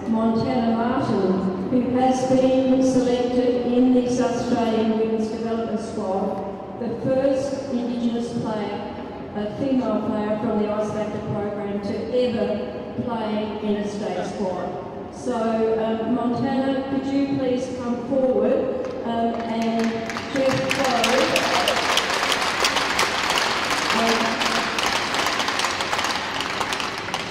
Montana Martin, who has been selected in the South Australian Women's Development Squad, the first Indigenous player, a female player from the Ice Factor program to ever play in a state squad. So Montana, could you please come forward and Jeff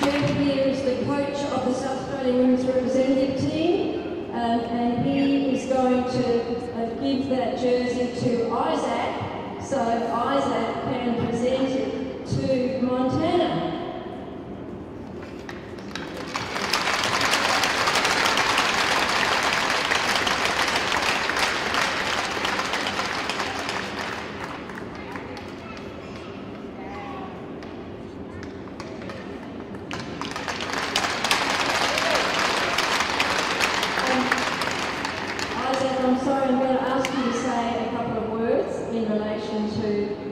Jeff here is the coach of the South Australian Women's Representative Team, and he is going to give that jersey to Isaac, so Isaac can present it to Montana. I'm sorry, I'm going to ask you to say a couple of words in relation to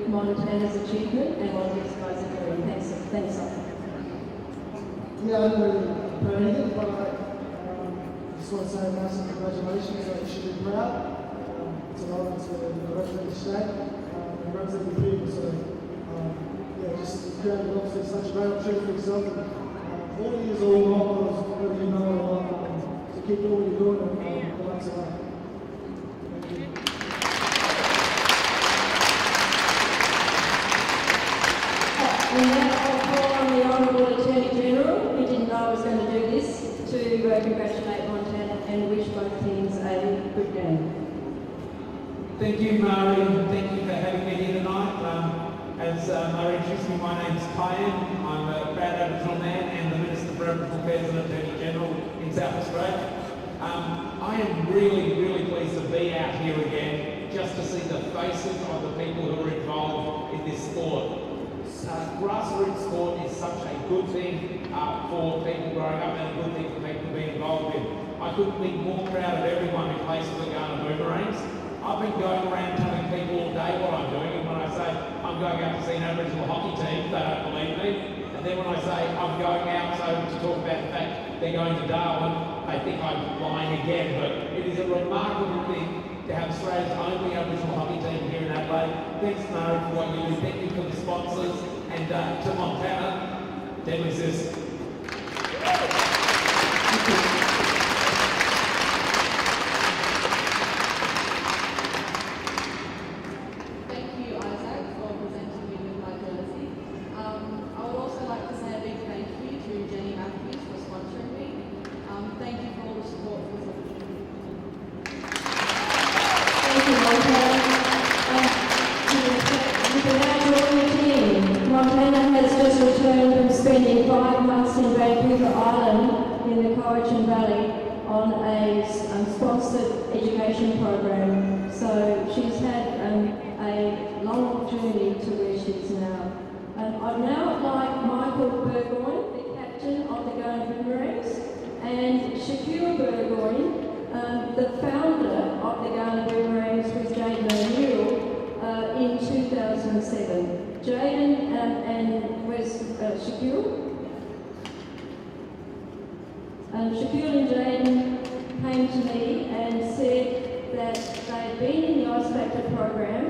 Montana's achievement and what these guys are doing. Thanks, Yeah, I don't really know anything, but I just want to say a massive congratulations. You should be proud. It's an honour to represent the state and represent the people. So, just created obviously such a great opportunity for yourself. And all of you is all models, whether you know or not. So keep doing what you're doing and good luck tonight. And now I'll call on the Honourable Attorney General, who didn't know I was going to do this, to congratulate Montana and wish both teams a good game. Thank you, Mari. Thank you for having me here tonight. As Mari introduced me, my name is Payan. I'm a proud Aboriginal man and the Minister for Aboriginal Affairs and Attorney General in South Australia. I am really pleased to be out here again, just to see the faces of the people who are involved in this sport. Grassroots sport is such a good thing for people growing up and a good thing for people to be involved in. I couldn't be more proud of everyone who plays for the Kaurna Boomerangs. I've been going around telling people all day what I'm doing, and when I say I'm going out to see an Aboriginal hockey team, they don't believe me. And then when I say I'm going out to talk about the fact they're going to Darwin, they think I'm lying again. But it is a remarkable thing to have Australia's only Aboriginal hockey team here in Adelaide. Thanks, Mari, for what you do. Thank you for the sponsors. And to Montana, deadly sis. Thank you, Isaac, for presenting me with my jersey. I would also like to say a big thank you to Jenny Matthews for sponsoring me. Thank you for all the support for this opportunity. Thank you, Montana. Montana has just returned from spending 5 months in Vancouver Island in the Cowichan Valley on a sponsored education program. So she's had a long journey to where she is now. I'd now like Michael Burgoyne, the captain of the Kaurna Boomerangs, and Shaquille Burgoyne, the founder of the Kaurna Boomerangs with Jaden O'Neill in 2007. Jaden and where's Shaquille? Shaquille and Jaden came to me and said that they had been in the Ice Factor program.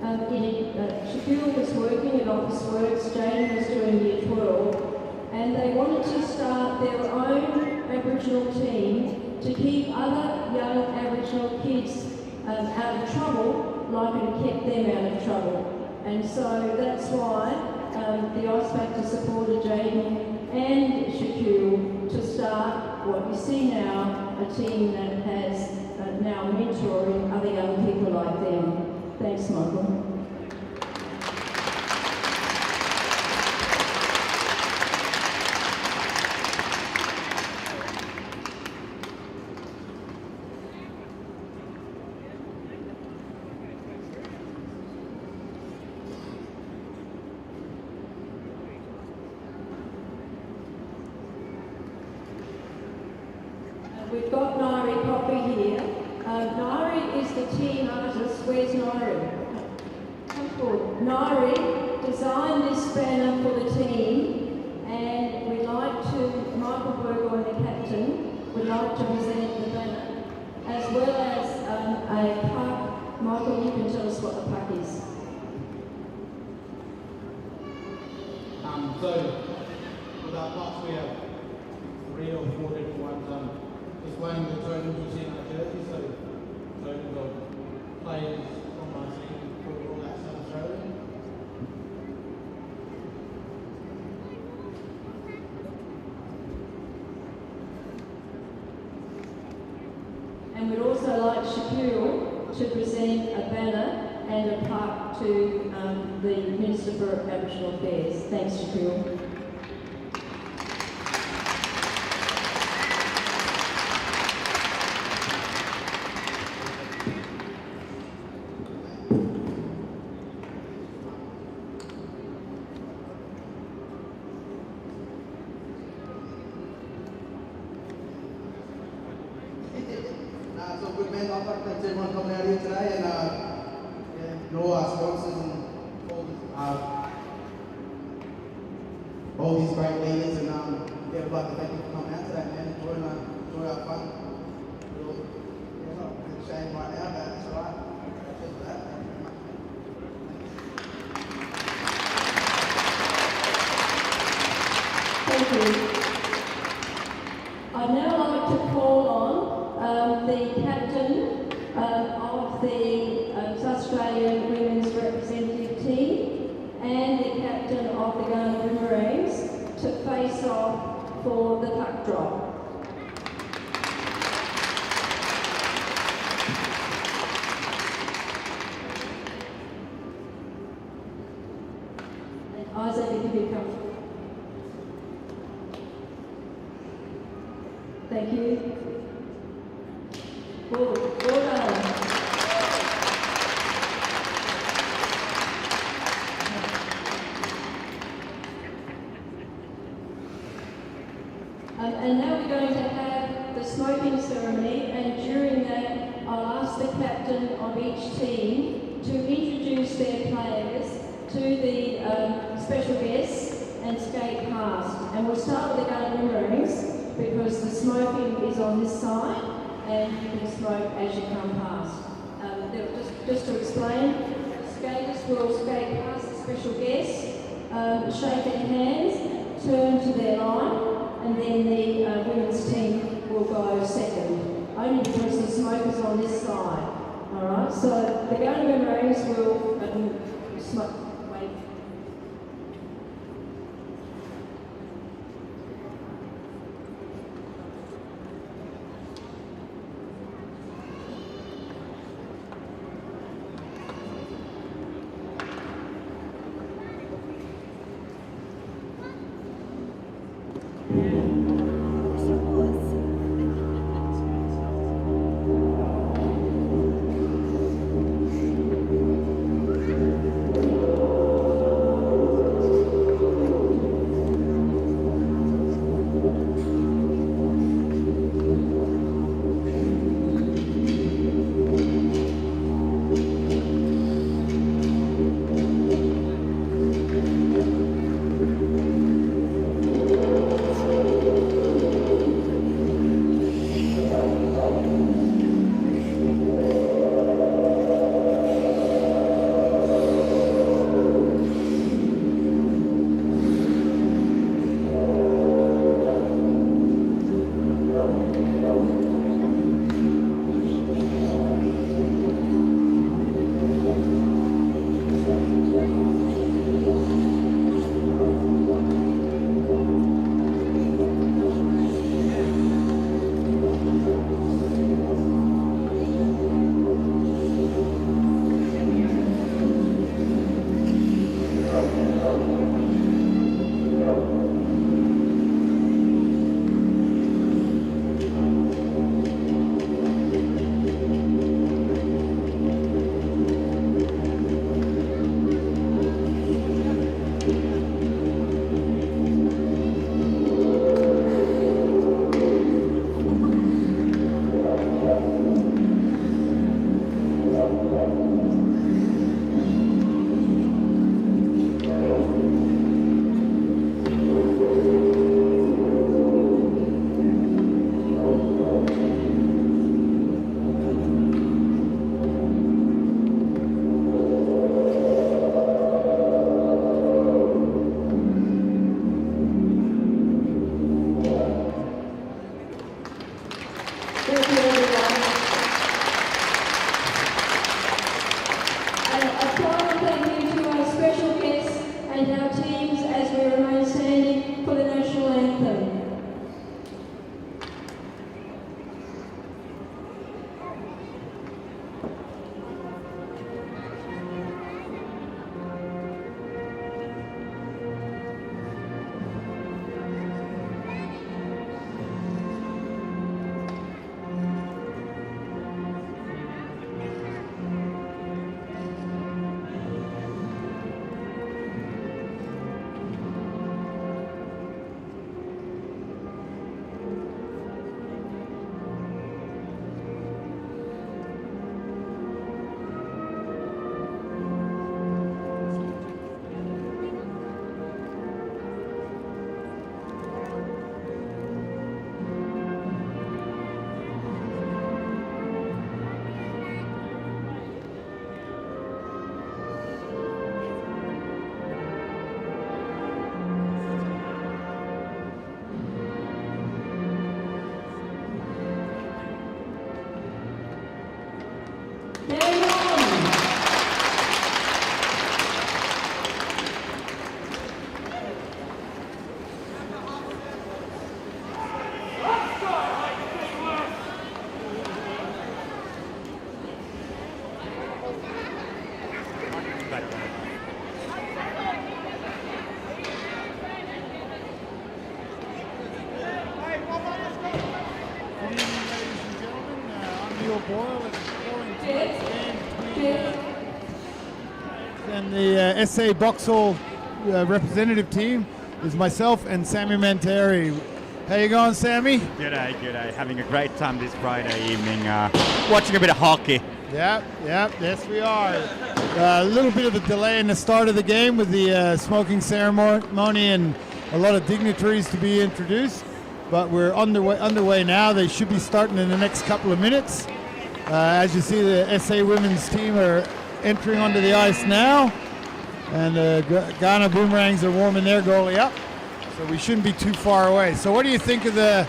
Shaquille was working at Officeworks, Jaden was doing Year 12, and they wanted to start their own Aboriginal team to keep other young Aboriginal kids out of trouble, like it kept them out of trouble. And so that's why the Ice Factor supported Jaden and Shaquille to start what you see now, a team that has now mentoring other young people like them. Thanks, Michael. We've got Nairi Poppy here. Nairi is the team artist. Where's Nairi? Come forward. Nairi designed this banner for the team, and we'd like to Michael Burgo and the captain would like to present the banner, as well as a puck. Michael, you can tell us what the puck is. So, with our pucks, we have 3 or 4 different ones displaying the tokens you see in our jersey. So, tokens of players from our team for all that South Australia. And we'd also like Shaquille to present a banner and a plaque to the Minister for Aboriginal Affairs. Thanks, Shaquille. So good man, I'd like to thank everyone coming out here today and all our sponsors and all these great leaders and I'd like to thank you for coming out today, man. Enjoy our fun. It's not a bit shame right now, but it's alright. Cheers for that. Thank you very much. Thank you. I'd now like to call on the captain of the South Australian Women's Representative Team and the captain of the Kaurna Boomerangs to face off for the puck drop. And Isaac, if you could come. Thank you. Well done. And now we're going to have the smoking ceremony, and during that I'll ask the captain of each team to introduce their players to the special guests and skate past. And we'll start with the Kaurna Boomerangs because the smoking is on this side and you can smoke as you come past. Just to explain, skaters will skate past the special guests, shake their hands, turn to their line, and then the women's team will go second, only because the smoke is on this side. Alright, so the Kaurna Boomerangs will smoke. Wait. and our teams as we remain standing for the national anthem. And the SA Boxall representative team is myself and Sammy Manteri. How you going, Sammy? G'day, g'day. Having a great time this Friday evening, watching a bit of hockey. Yeah, yes we are. A little bit of a delay in the start of the game with the smoking ceremony and a lot of dignitaries to be introduced, but we're underway now. They should be starting in the next couple of minutes. As you see, the SA women's team are entering onto the ice now, and the Kaurna Boomerangs are warming their goalie up, so we shouldn't be too far away. So what do you think of the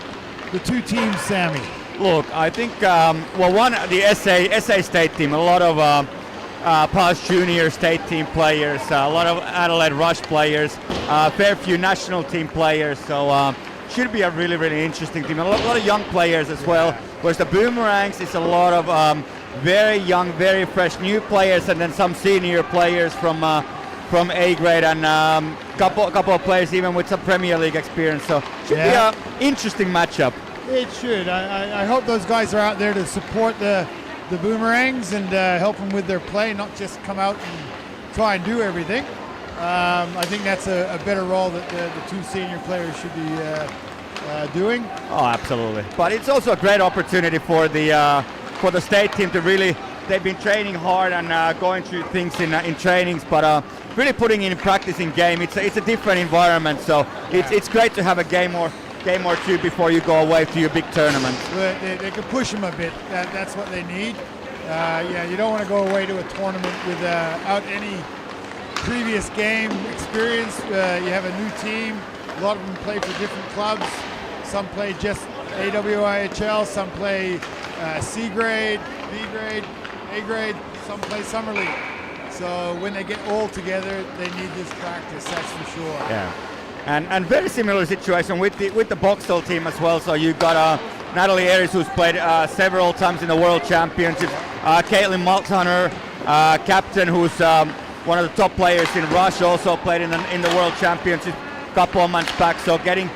two teams, Sammy? Look, I think, the SA state team, a lot of past junior state team players, a lot of Adelaide Rush players, fair few national team players, so should be a really, really interesting team. A lot of young players as well, whereas the Boomerangs is a lot of very young, very fresh new players, and then some senior players from A grade, and couple of players even with some Premier League experience. So should be an interesting matchup. It should. I hope those guys are out there to support the Boomerangs and help them with their play, not just come out and try and do everything. I think that's a better role that the two senior players should be doing. Oh, absolutely. But it's also a great opportunity for the state team to really, they've been training hard and going through things in trainings, but really putting in practice in game. It's a different environment, so it's great to have a game or two before you go away to your big tournament. They can push them a bit. That's what they need. You don't want to go away to a tournament without any previous game experience. You have a new team. A lot of them play for different clubs. Some play just AWIHL. Some play C grade, B grade, A grade. Some play summer league. So when they get all together, they need this practice. That's for sure. Yeah. And very similar situation with the Boxall team as well. So you've got Natalie Ayres, who's played several times in the World Championships. Caitlin Malthunner, captain, who's one of the top players in Russia, also played in the World Championship a couple of months back. So getting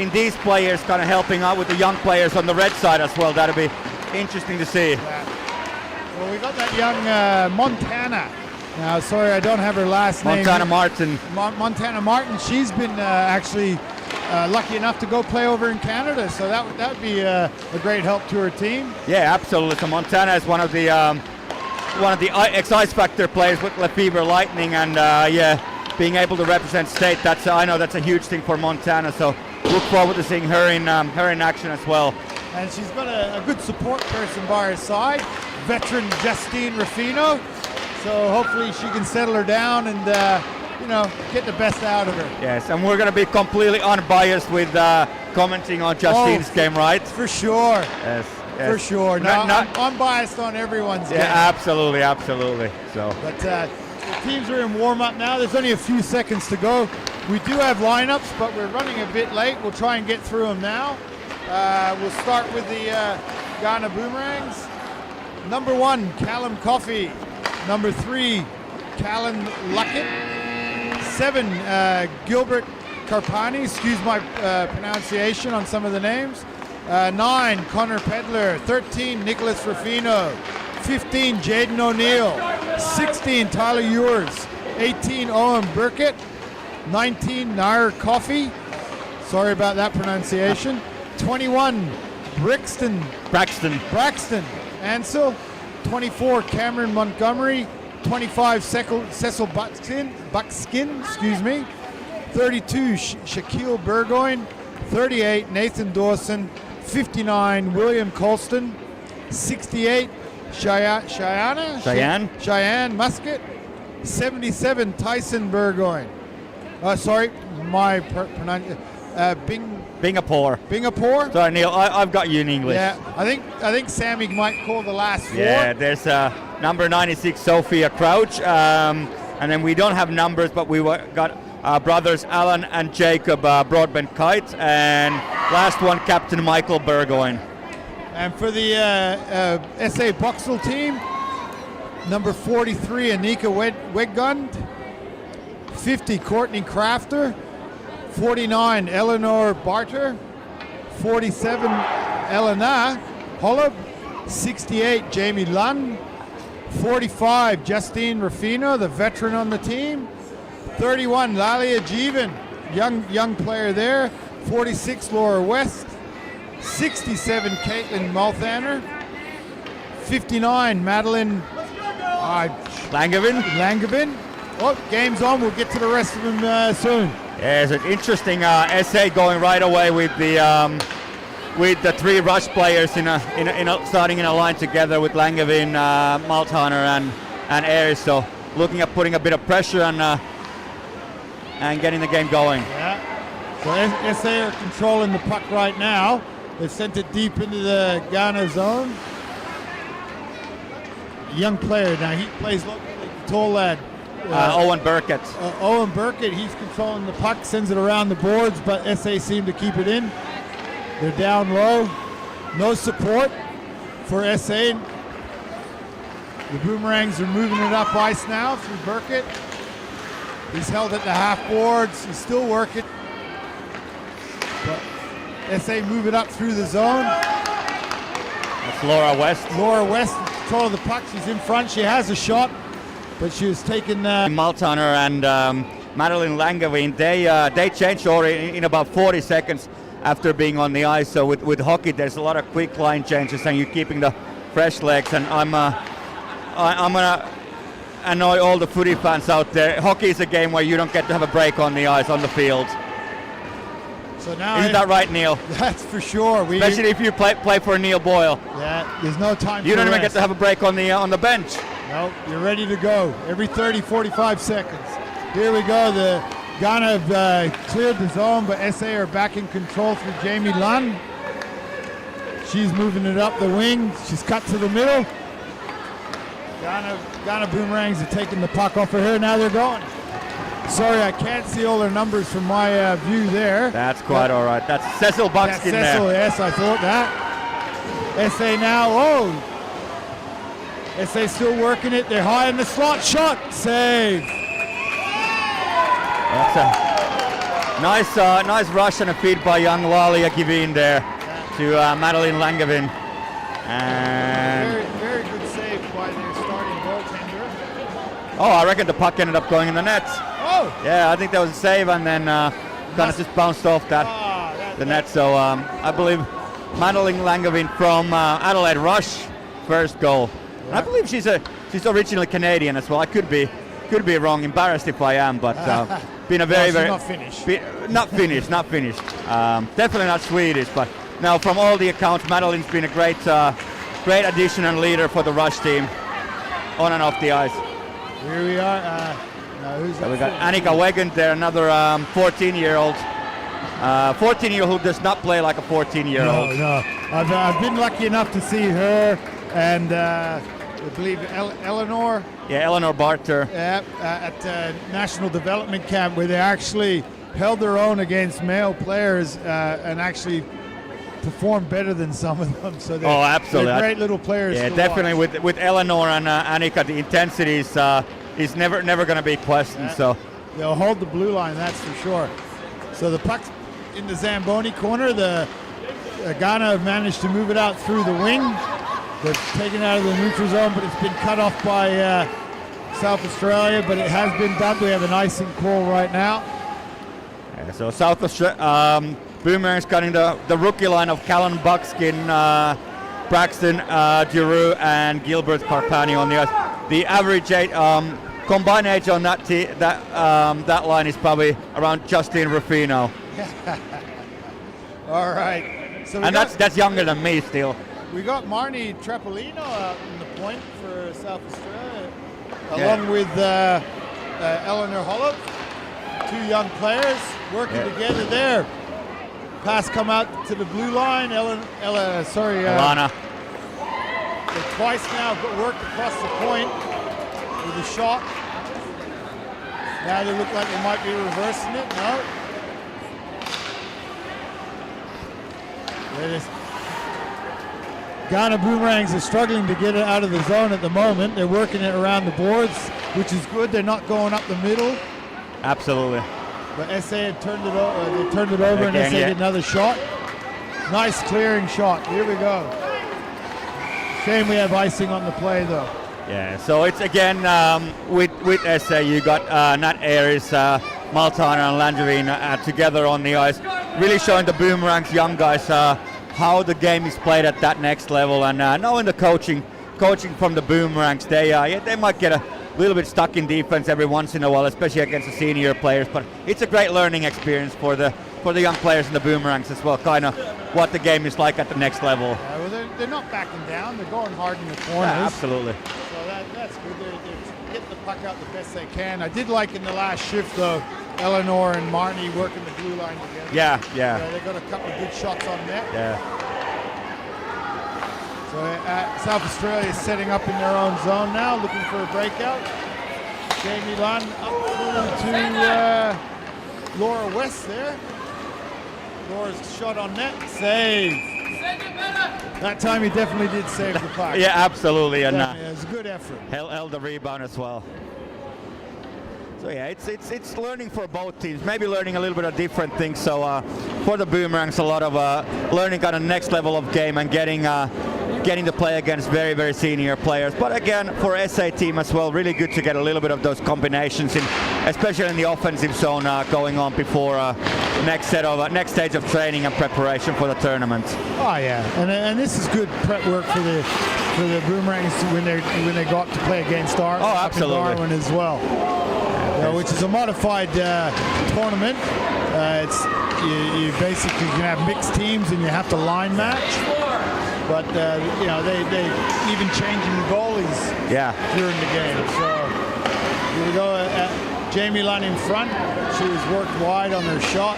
these players kind of helping out with the young players on the red side as well. That'll be interesting to see. Yeah. Well, we got that young Montana. Now, sorry, I don't have her last name. Montana Martin. Montana Martin. She's been actually lucky enough to go play over in Canada, so that would be a great help to her team. Yeah, absolutely. So Montana is one of the X Factor players with Lefebvre Lightning, and being able to represent state. I know that's a huge thing for Montana. So look forward to seeing her in action as well. And she's got a good support person by her side, veteran Justine Ruffino. So hopefully she can settle her down and get the best out of her. Yes, and we're going to be completely unbiased with commenting on Justine's game, right? For sure. Yes. For sure. No, I'm biased on everyone's game. Yeah, absolutely. So. But The teams are in warm-up now. There's only a few seconds to go. We do have lineups, but we're running a bit late. We'll try and get through them now. We'll start with the Kaurna Boomerangs. Number 1, Callum Coffey. Number 3, Callan Luckett. 7, Gilbert Carpani. Excuse my pronunciation on some of the names. 9, Connor Pedler. 13, Nicholas Ruffino. 15, Jaden O'Neill. 16, Tyler Ewers. 18, Owen Burkett. 19, Nair Coffey. Sorry about that pronunciation. 21, Braxton Ansel. 24, Cameron Montgomery. 25, Cecil Buckskin, excuse me. 32, Shaquille Burgoyne. 38, Nathan Dawson. 59, William Colston. 68, Cheyenne Muscat. 77, Tyson Burgoyne. Sorry, my pronunciation. Bingapore. Sorry, Neil, I've got you in English. Yeah, I think Sammy might call the last 4. Yeah, there's number 96, Sophia Crouch. And then we don't have numbers, but we got brothers Alan and Jacob Broadbent Kite. And last one, Captain Michael Burgoyne. And for the SA Boxel team, number 43, Anika Weggund. 50, Courtney Crafter. 49, Eleanor Barter. 47, Elena Holub. 68, Jamie Lunn. 45, Justine Ruffino, the veteran on the team. 31, Lalia Jeevan, young player there. 46, Laura West. 67, Caitlin Malthaner. 59, Madeline Langevin. Oh, game's on. We'll get to the rest of them soon. Yeah, it's an interesting essay going right away with the 3 rush players starting in a line together with Langevin, Malthaner, and Ayres. So looking at putting a bit of pressure on and getting the game going. Yeah. So SA are controlling the puck right now. They've sent it deep into the Ghana zone. Young player now. He plays locally. Tall lad. Owen Burkett. Owen Burkett, he's controlling the puck, sends it around the boards, but SA seem to keep it in. They're down low. No support for SA. The Boomerangs are moving it up ice now through Burkett. He's held at the half boards. He's still working. But SA move it up through the zone. That's Laura West. Laura West in control of the puck. She's in front. She has a shot, but she was taken. Malthaner and Madeline Langevin, they changed already in about 40 seconds after being on the ice. So with hockey, there's a lot of quick line changes, and you're keeping the fresh legs. And I'm gonna annoy all the footy fans out there. Hockey is a game where you don't get to have a break on the ice, on the field. So now Isn't that right, Neil? That's for sure. Especially if you play for Neil Boyle. Yeah, there's no time. You don't even get to have a break on the bench. No, you're ready to go every 30, 45 seconds. Here we go. The Ghana have cleared the zone, but SA are back in control through Jamie Lunn. She's moving it up the wing. She's cut to the middle. Kaurna Boomerangs are taking the puck off of her. Now they're going. Sorry, I can't see all their numbers from my view there. That's quite all right. That's Cecil Buckskin there. Cecil, yes, I thought that. SA now, SA still working it. They're high in the slot. Shot. Save. That's a nice rush and a feed by young Lalia Givin there to Madeline Langevin. And very good save by their starting goaltender. Oh, I reckon the puck ended up going in the net. Oh! Yeah, I think that was a save, and then kind of just bounced off the net. So I believe Madeline Langevin from Adelaide Rush, first goal. Yeah. I believe she's originally Canadian as well. I could be wrong. Embarrassed if I am, but been a very not finished. Not finished. Definitely not Swedish, but now from all the accounts, Madeline's been a great addition and leader for the Rush team, on and off the ice. Here we are. So we got Annika Weggand there, another 14-year-old. 14-year-old who does not play like a 14-year-old. No. I've been lucky enough to see her and I believe Eleanor. Yeah, Eleanor Barter. At National Development Camp, where they actually held their own against male players and actually performed better than some of them. So they're, absolutely. They're great little players. Yeah, to definitely watch. with Eleanor and Annika, the intensity is never going to be questioned. So they'll hold the blue line, that's for sure. So the puck's in the Zamboni corner. The Ghana have managed to move it out through the wing. They've taken it out of the neutral zone, but it's been cut off by South Australia, but it has been dumped. We have an icing call right now. Yeah, so South Australia, Boomerangs cutting the rookie line of Callan Buckskin, Braxton Giroux, and Gilbert Carpani on the ice. The average age, combined age on that line is probably around Justin Rufino. All right. So and that's younger than me still. We got Marnie Trapolino out in the point for South Australia, along with Eleanor Hollop. Two young players working together there. Pass come out to the blue line. Alana. They twice now worked across the point with a shot. Now they look like they might be reversing it. No. There it is. Kaurna Boomerangs are struggling to get it out of the zone at the moment. They're working it around the boards, which is good. They're not going up the middle. Absolutely. But SA had turned it over. They turned it over, and SA did another shot. Nice clearing shot. Here we go. Shame we have icing on the play, though. Yeah. So it's again with SA. You got Nat Ayres, Maltana, and Langevin together on the ice, really showing the Boomerangs young guys how the game is played at that next level, and knowing the coaching from the Boomerangs, they might get a little bit stuck in defense every once in a while, especially against the senior players. But it's a great learning experience for the young players in the Boomerangs as well, kind of what the game is like at the next level. Yeah, well, they're not backing down. They're going hard in the corners. Yeah, absolutely. So that's good. They're getting the puck out the best they can. I did like in the last shift, though, Eleanor and Marnie working the blue line together. Yeah. They got a couple of good shots on net. Yeah. So South Australia is setting up in their own zone now, looking for a breakout. Jamie Lunn up through to Laura West there. Laura's shot on net, save. That time he definitely did save the puck. Yeah, absolutely. And it was a good effort. held the rebound as well. So yeah, it's learning for both teams. Maybe learning a little bit of different things. So for the Boomerangs, a lot of learning kind of next level of game and getting to play against very, very senior players. But again, for SA team as well, really good to get a little bit of those combinations, especially in the offensive zone going on before next stage of training and preparation for the tournament. Oh yeah, and this is good prep work for the Boomerangs when they go up to play against Darwin as well. Which is a modified tournament. You basically can have mixed teams and you have to line match. But they even changing the goalies during the game. So here we go. Jamie Lunn in front. She was worked wide on her shot.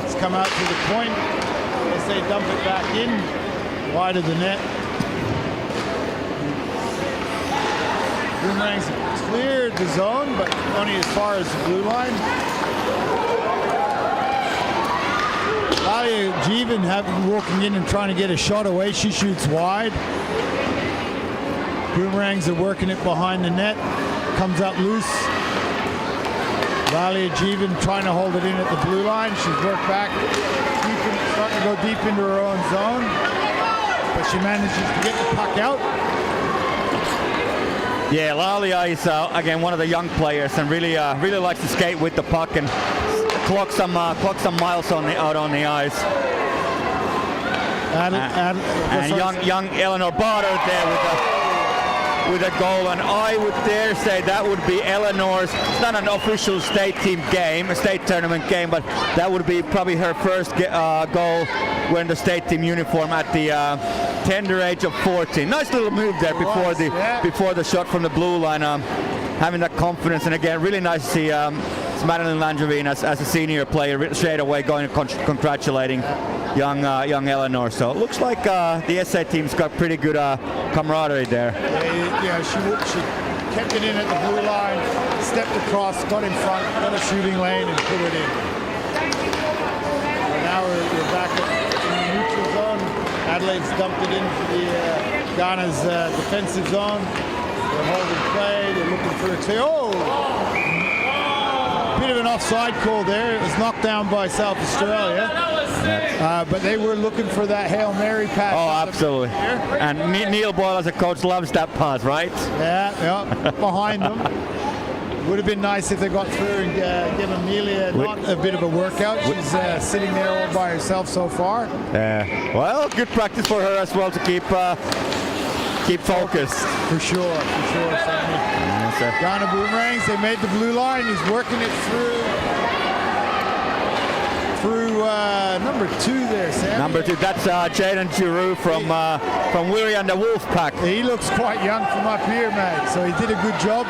It's come out to the point. As they dump it back in, wide of the net. Boomerangs cleared the zone, but only as far as the blue line. Lalia Jeevan walking in and trying to get a shot away. She shoots wide. Boomerangs are working it behind the net. Comes up loose. Lalia Jeevan trying to hold it in at the blue line. She's worked back, starting to go deep into her own zone. But she manages to get the puck out. Yeah, Lalia is again one of the young players and really likes to skate with the puck and clock some miles out on the ice. And young Eleanor Barter there with a goal, and I would dare say that would be Eleanor's. It's not an official state team game, a state tournament game, but that would be probably her first goal wearing the state team uniform at the tender age of 14. Nice little move there before the shot from the blue line. Having that confidence, and again, really nice to see Madeline Langevin as a senior player straight away going and congratulating. young Eleanor. So it looks like the SA team's got pretty good camaraderie there. Yeah, she kept it in at the blue line, stepped across, got in front, got a shooting lane, and put it in. And now we're back in the neutral zone. Adelaide's dumped it into the Ghana's defensive zone. They're holding play. They're looking for a two. Oh! Bit of an offside call there. It was knocked down by South Australia. But they were looking for that Hail Mary pass. Oh, absolutely. And Neil Boyle as a coach loves that pass, right? Yeah, behind them. Would have been nice if they got through and given Amelia not a bit of a workout. She's sitting there all by herself so far. Well, good practice for her as well to keep focused. For sure, Sammy. Kaurna Boomerangs, they made the blue line. He's working it through number 2 there, Sammy. Number 2, that's Jaden Giroux from Wirri and the Wolfpack. He looks quite young from up here, mate, so he did a good job.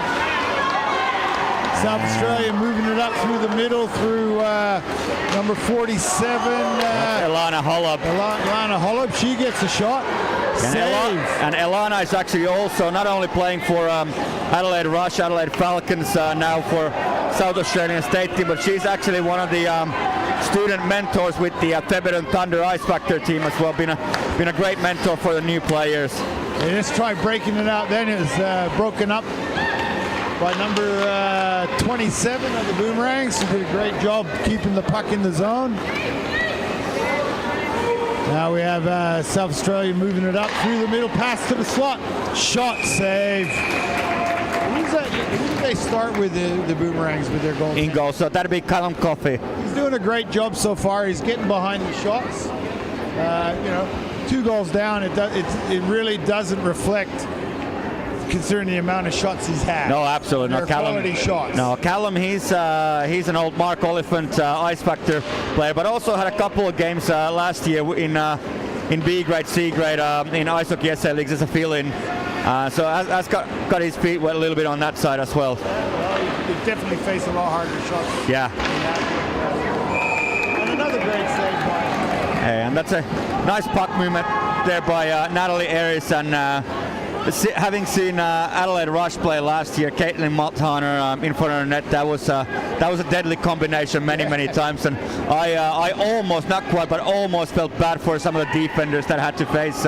South Australia moving it up through the middle through number 47. Elana Hollop. Elana Hollop, she gets a shot. And Elana is actually also not only playing for Adelaide Rush, Adelaide Falcons now for South Australian state team, but she's actually one of the student mentors with the Theberton Thunder Ice Factor team as well. Been a great mentor for the new players. They just tried breaking it out then. It was broken up by number 27 of the Boomerangs, who did a great job keeping the puck in the zone. Now we have South Australia moving it up through the middle, pass to the slot. Shot save. Who did they start with the Boomerangs with their goal? In goal, so that'd be Callum Coffey. He's doing a great job so far. He's getting behind the shots. 2 goals down, it really doesn't reflect considering the amount of shots he's had. No, absolutely. They're quality shots. No, Callum, he's an old Mark Oliphant Ice Factor player, but also had a couple of games last year in B grade, C grade, in Ice Hockey SA leagues as a fill-in. So has got his feet wet a little bit on that side as well. He definitely faced a lot harder shots. Yeah. And another great save by him. And that's a nice puck movement there by Natalie Aries, and having seen Adelaide Rush play last year, Caitlin Malthorner in front of her net, that was a deadly combination many times, and I almost, not quite, but almost felt bad for some of the defenders that had to face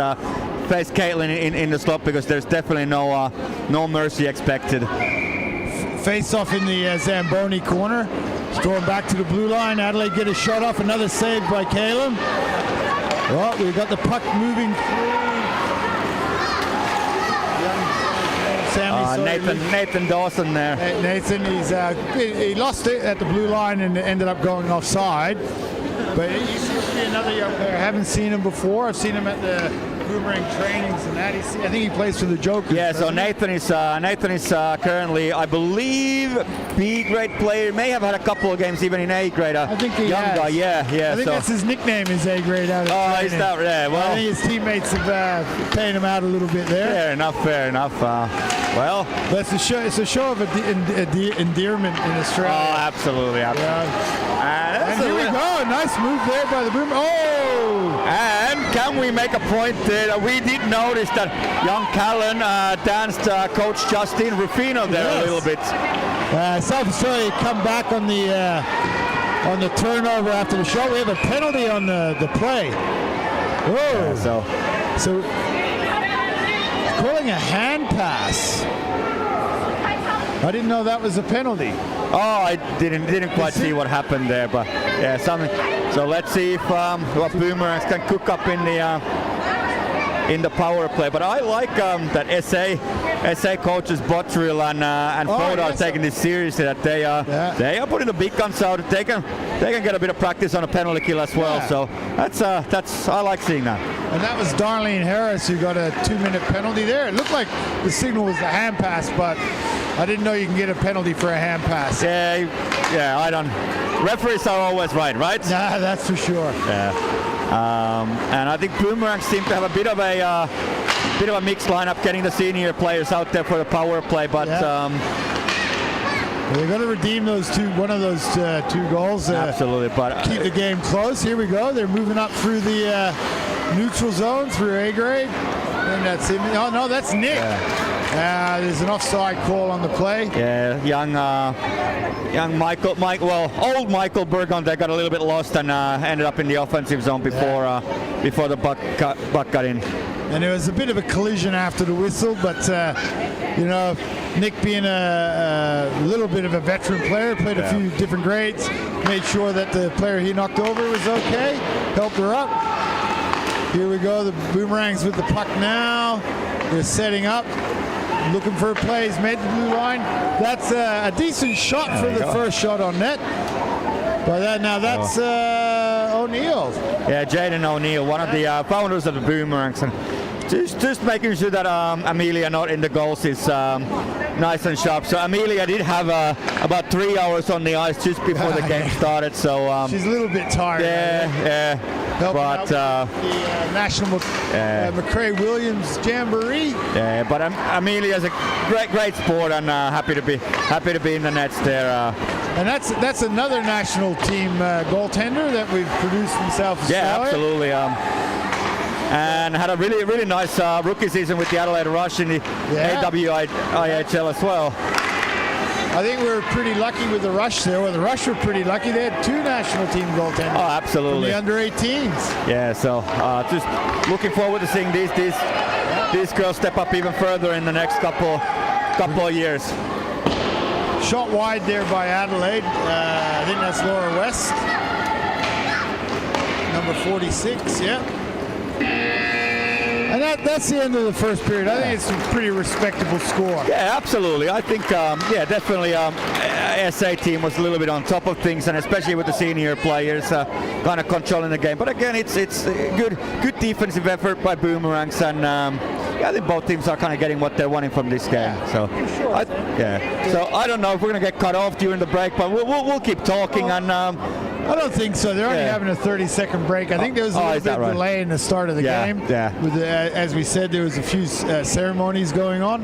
Caitlin in the slot, because there's definitely no mercy expected. Face off in the Zamboni corner. It's thrown back to the blue line. Adelaide get a shot off. Another save by Caleb. Well, we've got the puck moving through. Nathan Dawson there. Nathan, he lost it at the blue line and ended up going offside. But he seems to be another young player. I haven't seen him before. I've seen him at the Boomerang trainings and that. I think he plays for the Jokers. Yeah, so Nathan is currently, I believe, B grade player. May have had a couple of games even in A grade. I think he young has. guy, yeah. I think that's his nickname, is A grade out of training. Is that right? Well, I think his teammates have paying him out a little bit there. Fair enough. Well, but it's a show of endearment in Australia. Oh, absolutely. And here we go. Nice move there by the Boom. Oh! And can we make a point there that we did notice that young Callan danced Coach Justin Rufino there a little bit. South Australia come back on the turnover after the shot. We have a penalty on the play. Oh! So calling a hand pass. I didn't know that was a penalty. Oh, I didn't quite see what happened there, but yeah, something. So let's see if what Boomerangs can cook up in the power play. But I like that SA coaches Bottrill and Ford are taking this seriously. That they are putting the big guns out. They can get a bit of practice on a penalty kill as well. Yeah. So that's I like seeing that. And that was Darlene Harris who got a 2-minute penalty there. It looked like the signal was the hand pass, but I didn't know you can get a penalty for a hand pass. Yeah, I don't. Referees are always right? Nah, that's for sure. Yeah. And I think Boomerangs seem to have a bit of a mixed lineup, getting the senior players out there for the power play, but They're going to redeem one of those two goals. Absolutely, but keep the game close. Here we go. They're moving up through the neutral zone through A grade. And that's him. Oh no, that's Nick. Yeah. There's an offside call on the play. Yeah, young old Michael Burgon, they got a little bit lost and ended up in the offensive zone before the buck got in. And there was a bit of a collision after the whistle, but Nick being a little bit of a veteran player, played a few different grades, made sure that the player he knocked over was okay, helped her up. Here we go, the Boomerangs with the puck now. They're setting up, looking for plays, made the blue line. That's a decent shot for the first shot on net. But that's O'Neill. Yeah, Jaden O'Neill, one of the founders of the Boomerangs. And just making sure that Amelia not in the goals is nice and sharp. So Amelia did have about 3 hours on the ice just before the game started. So she's a little bit tired. Yeah. But the National McCrae Williams Jamboree. Yeah, but Amelia's a great sport and happy to be in the nets there. And that's another national team goaltender that we've produced in South Australia. Yeah, absolutely. And had a really nice rookie season with the Adelaide Rush in the AWIHL as well. I think we were pretty lucky with the Rush there. Well, the Rush were pretty lucky. They had 2 national team goaltenders. Oh, absolutely. From the under-18s. Yeah, so just looking forward to seeing these girls step up even further in the next couple of years. Shot wide there by Adelaide. I think that's Laura West. Number 46, yeah. And that's the end of the first period. I think it's a pretty respectable score. Yeah, absolutely. I think, definitely SA team was a little bit on top of things, and especially with the senior players kind of controlling the game. But again, it's a good defensive effort by Boomerangs, and I think both teams are kind of getting what they're wanting from this game. So, So I don't know if we're going to get cut off during the break, but we'll keep talking. And I don't think so. They're only having a 30-second break. I think there was a little bit of delay in the start of the game. Yeah. With as we said, there was a few ceremonies going on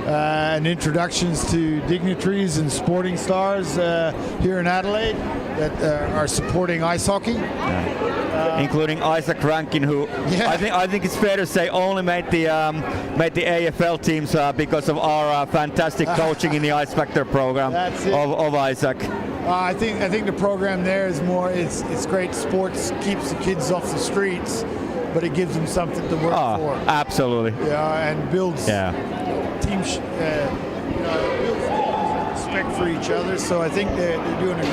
and introductions to dignitaries and sporting stars here in Adelaide that are supporting ice hockey. Including Isaac Rankin, who I think it's fair to say only made the AFL teams because of our fantastic coaching in the Ice Factor program of Isaac. I think the program there is more. It's great. Sports keeps the kids off the streets, but it gives them something to work for. Absolutely. Yeah, and builds teams. Builds respect for each other. So I think they're doing a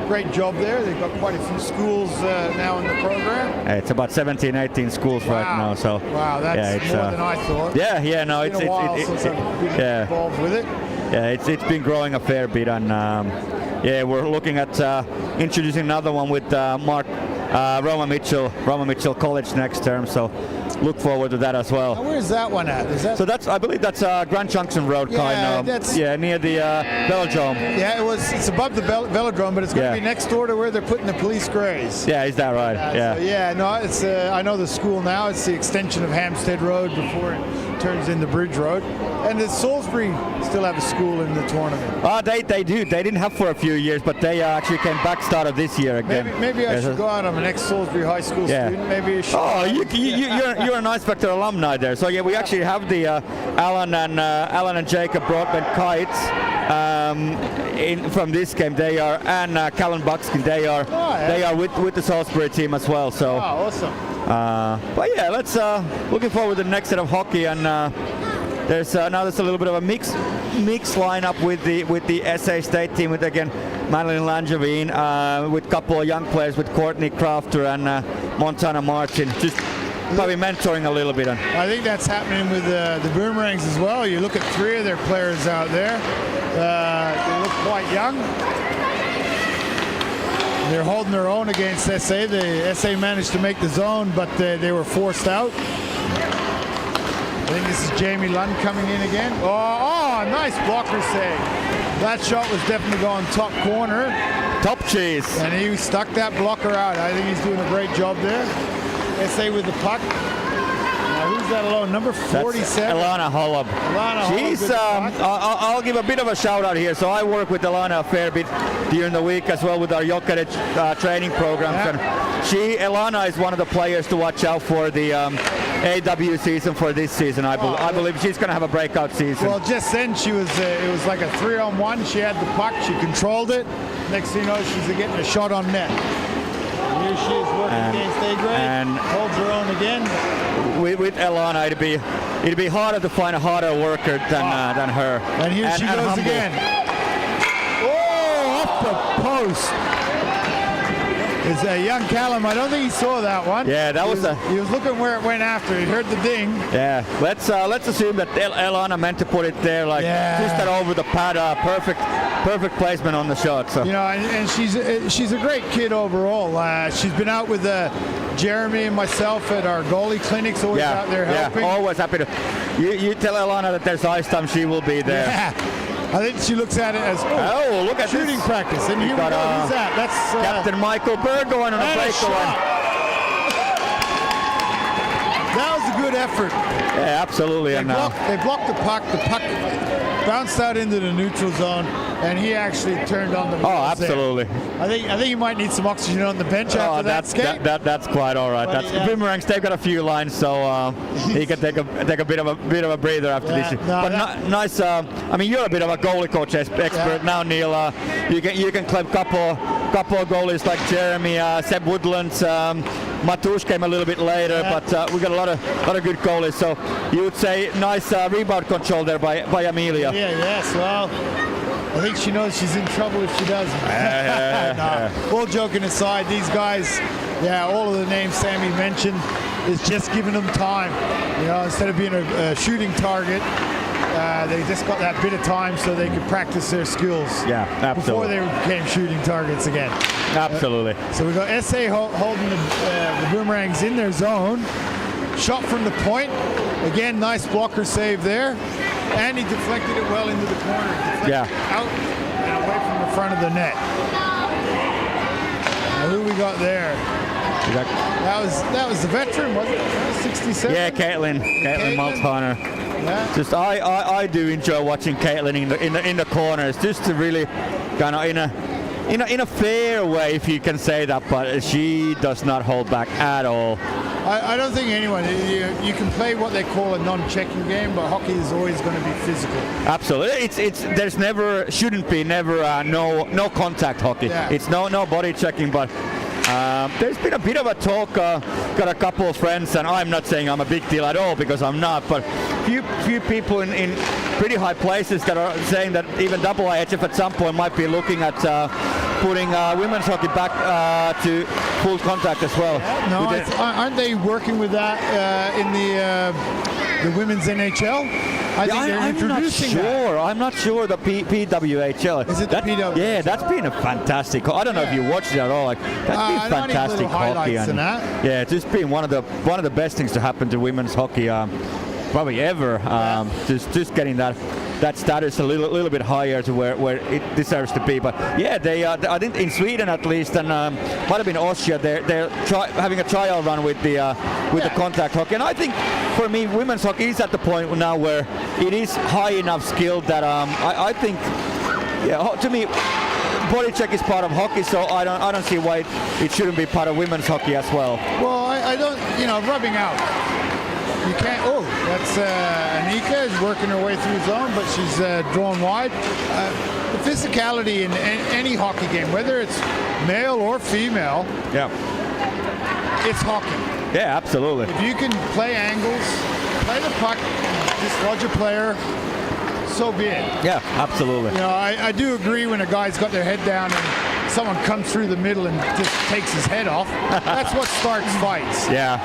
great job there. They've got quite a few schools now in the program. It's about 17, 18 schools right now. So that's more than I thought. It's been a while since I've been involved with it. Yeah, it's been growing a fair bit, and we're looking at introducing another one with Roma Mitchell College next term. So look forward to that as well. Now, where's that one at? So I believe that's Grand Junction Road, kind of. Near the Velodrome. Yeah, it's above the Velodrome, but it's going to be next door to where they're putting the police grays. Yeah, is that right? It's I know the school now. It's the extension of Hampstead Road before it turns into Bridge Road. And the Salisbury still have a school in the tournament. They do. They didn't have for a few years, but they actually came back started this year again. Maybe I should go out. I'm an ex-Salisbury High School student. Maybe you should. Oh, you're an Ice Factor alumni there. So we actually have the Alan and Jacob Broadbent Kites from this game. They are and Callan Buckskin. They are with the Salisbury team as well. So. Oh, awesome. But let's looking forward to the next set of hockey, and there's a little bit of a mix lineup with the SA State team with again Madeline Langevin with a couple of young players with Courtney Crafter and Montana Martin, just probably mentoring a little bit. I think that's happening with the Boomerangs as well. You look at 3 of their players out there; they look quite young. They're holding their own against SA. The SA managed to make the zone, but they were forced out. I think this is Jamie Lund coming in again. Oh, nice blocker save. That shot was definitely going top corner. Top cheese. And he stuck that blocker out. I think he's doing a great job there. SA with the puck. Now who's is that alone? Number 47. Ilana Holub. She's. I'll give a bit of a shout out here. So I work with Ilana a fair bit during the week as well with our Jokerit training programs. Yeah. And Ilana is one of the players to watch out for the AW season for this season. I believe she's going to have a breakout season. Well, just then she was. It was like a 3-on-1. She had the puck. She controlled it. Next thing you know, she's getting a shot on net. And here she is working against A-grade. And holds her own again. With Ilana, it'd be harder to find a harder worker than her. And here she goes humble. again. Oh, off the post. It's a young Callum. I don't think he saw that one. Yeah, he was looking where it went after. He heard the ding. Yeah, let's assume that Ilana meant to put it there, like just that over the pad. Perfect placement on the shot. So you know, and she's a great kid overall. She's been out with Jeremy and myself at our goalie clinics. Always out there helping. Yeah, always happy to. You tell Ilana that there's ice time, she will be there. Yeah. I think she looks at it as look at shooting this. practice. And here we go. Who's that? That's Captain Michael Berg going on a breakaway. That was a good effort. Yeah, absolutely. They blocked the puck. The puck bounced out into the neutral zone, and he actually turned on the wheels. Oh, absolutely. There. I think he might need some oxygen on the bench after that skate. That's quite all right. That's Boomerangs. They've got a few lines, so he can take a bit of a breather after this. But nice. I mean, you're a bit of a goalie coach expert now, Neil. You can claim couple of goalies like Jeremy, Seb Woodlands. Matush came a little bit later, but we got a lot of good goalies. So you would say nice rebound control there by Amelia. Yes. Well, I think she knows she's in trouble if she doesn't. All joking aside, these guys, all of the names Sammy mentioned is just giving them time. You know, instead of being a shooting target, they just got that bit of time so they could practice their skills. Yeah, absolutely. Before they became shooting targets again. Absolutely. So we got SA holding the Boomerangs in their zone. Shot from the point. Again, nice blocker save there. And he deflected it well into the corner. Out and away from the front of the net. Now who we got there? That was the veteran, wasn't it? 67? Yeah, Caitlin Malthoner. Yeah. Just I do enjoy watching Caitlin in the corners, just to really kind of in a fair way, if you can say that, but she does not hold back at all. I don't think anyone. You can play what they call a non-checking game, but hockey is always going to be physical. Absolutely, there's shouldn't be no contact hockey. Yeah. It's no body checking, but. There's been a bit of a talk, got a couple of friends, and I'm not saying I'm a big deal at all because I'm not, but few people in pretty high places that are saying that even IHF at some point might be looking at putting women's hockey back to full contact as well. Aren't they working with that in the women's NHL? I'm not sure the PWHL. Is it the PWHL? Yeah, that's been a fantastic. I don't know if you watched it at all. That's been fantastic hockey. Yeah, it's just been one of the best things to happen to women's hockey, probably ever. Just getting that status a little bit higher to where it deserves to be. But yeah, they I think in Sweden at least, and might have been Austria, they're having a trial run with the contact hockey. And I think for me, women's hockey is at the point now where it is high enough skill that I think, to me, body check is part of hockey, so I don't see why it shouldn't be part of women's hockey as well. Well, I don't, rubbing out. You can't. Oh, that's Anika is working her way through zone, but she's drawn wide. The physicality in any hockey game, whether it's male or female, it's hockey. Yeah, absolutely. If you can play angles, play the puck, dislodge a player, so be it. Yeah, absolutely. I do agree when a guy's got their head down and someone comes through the middle and just takes his head off. That's what starts fights. Yeah.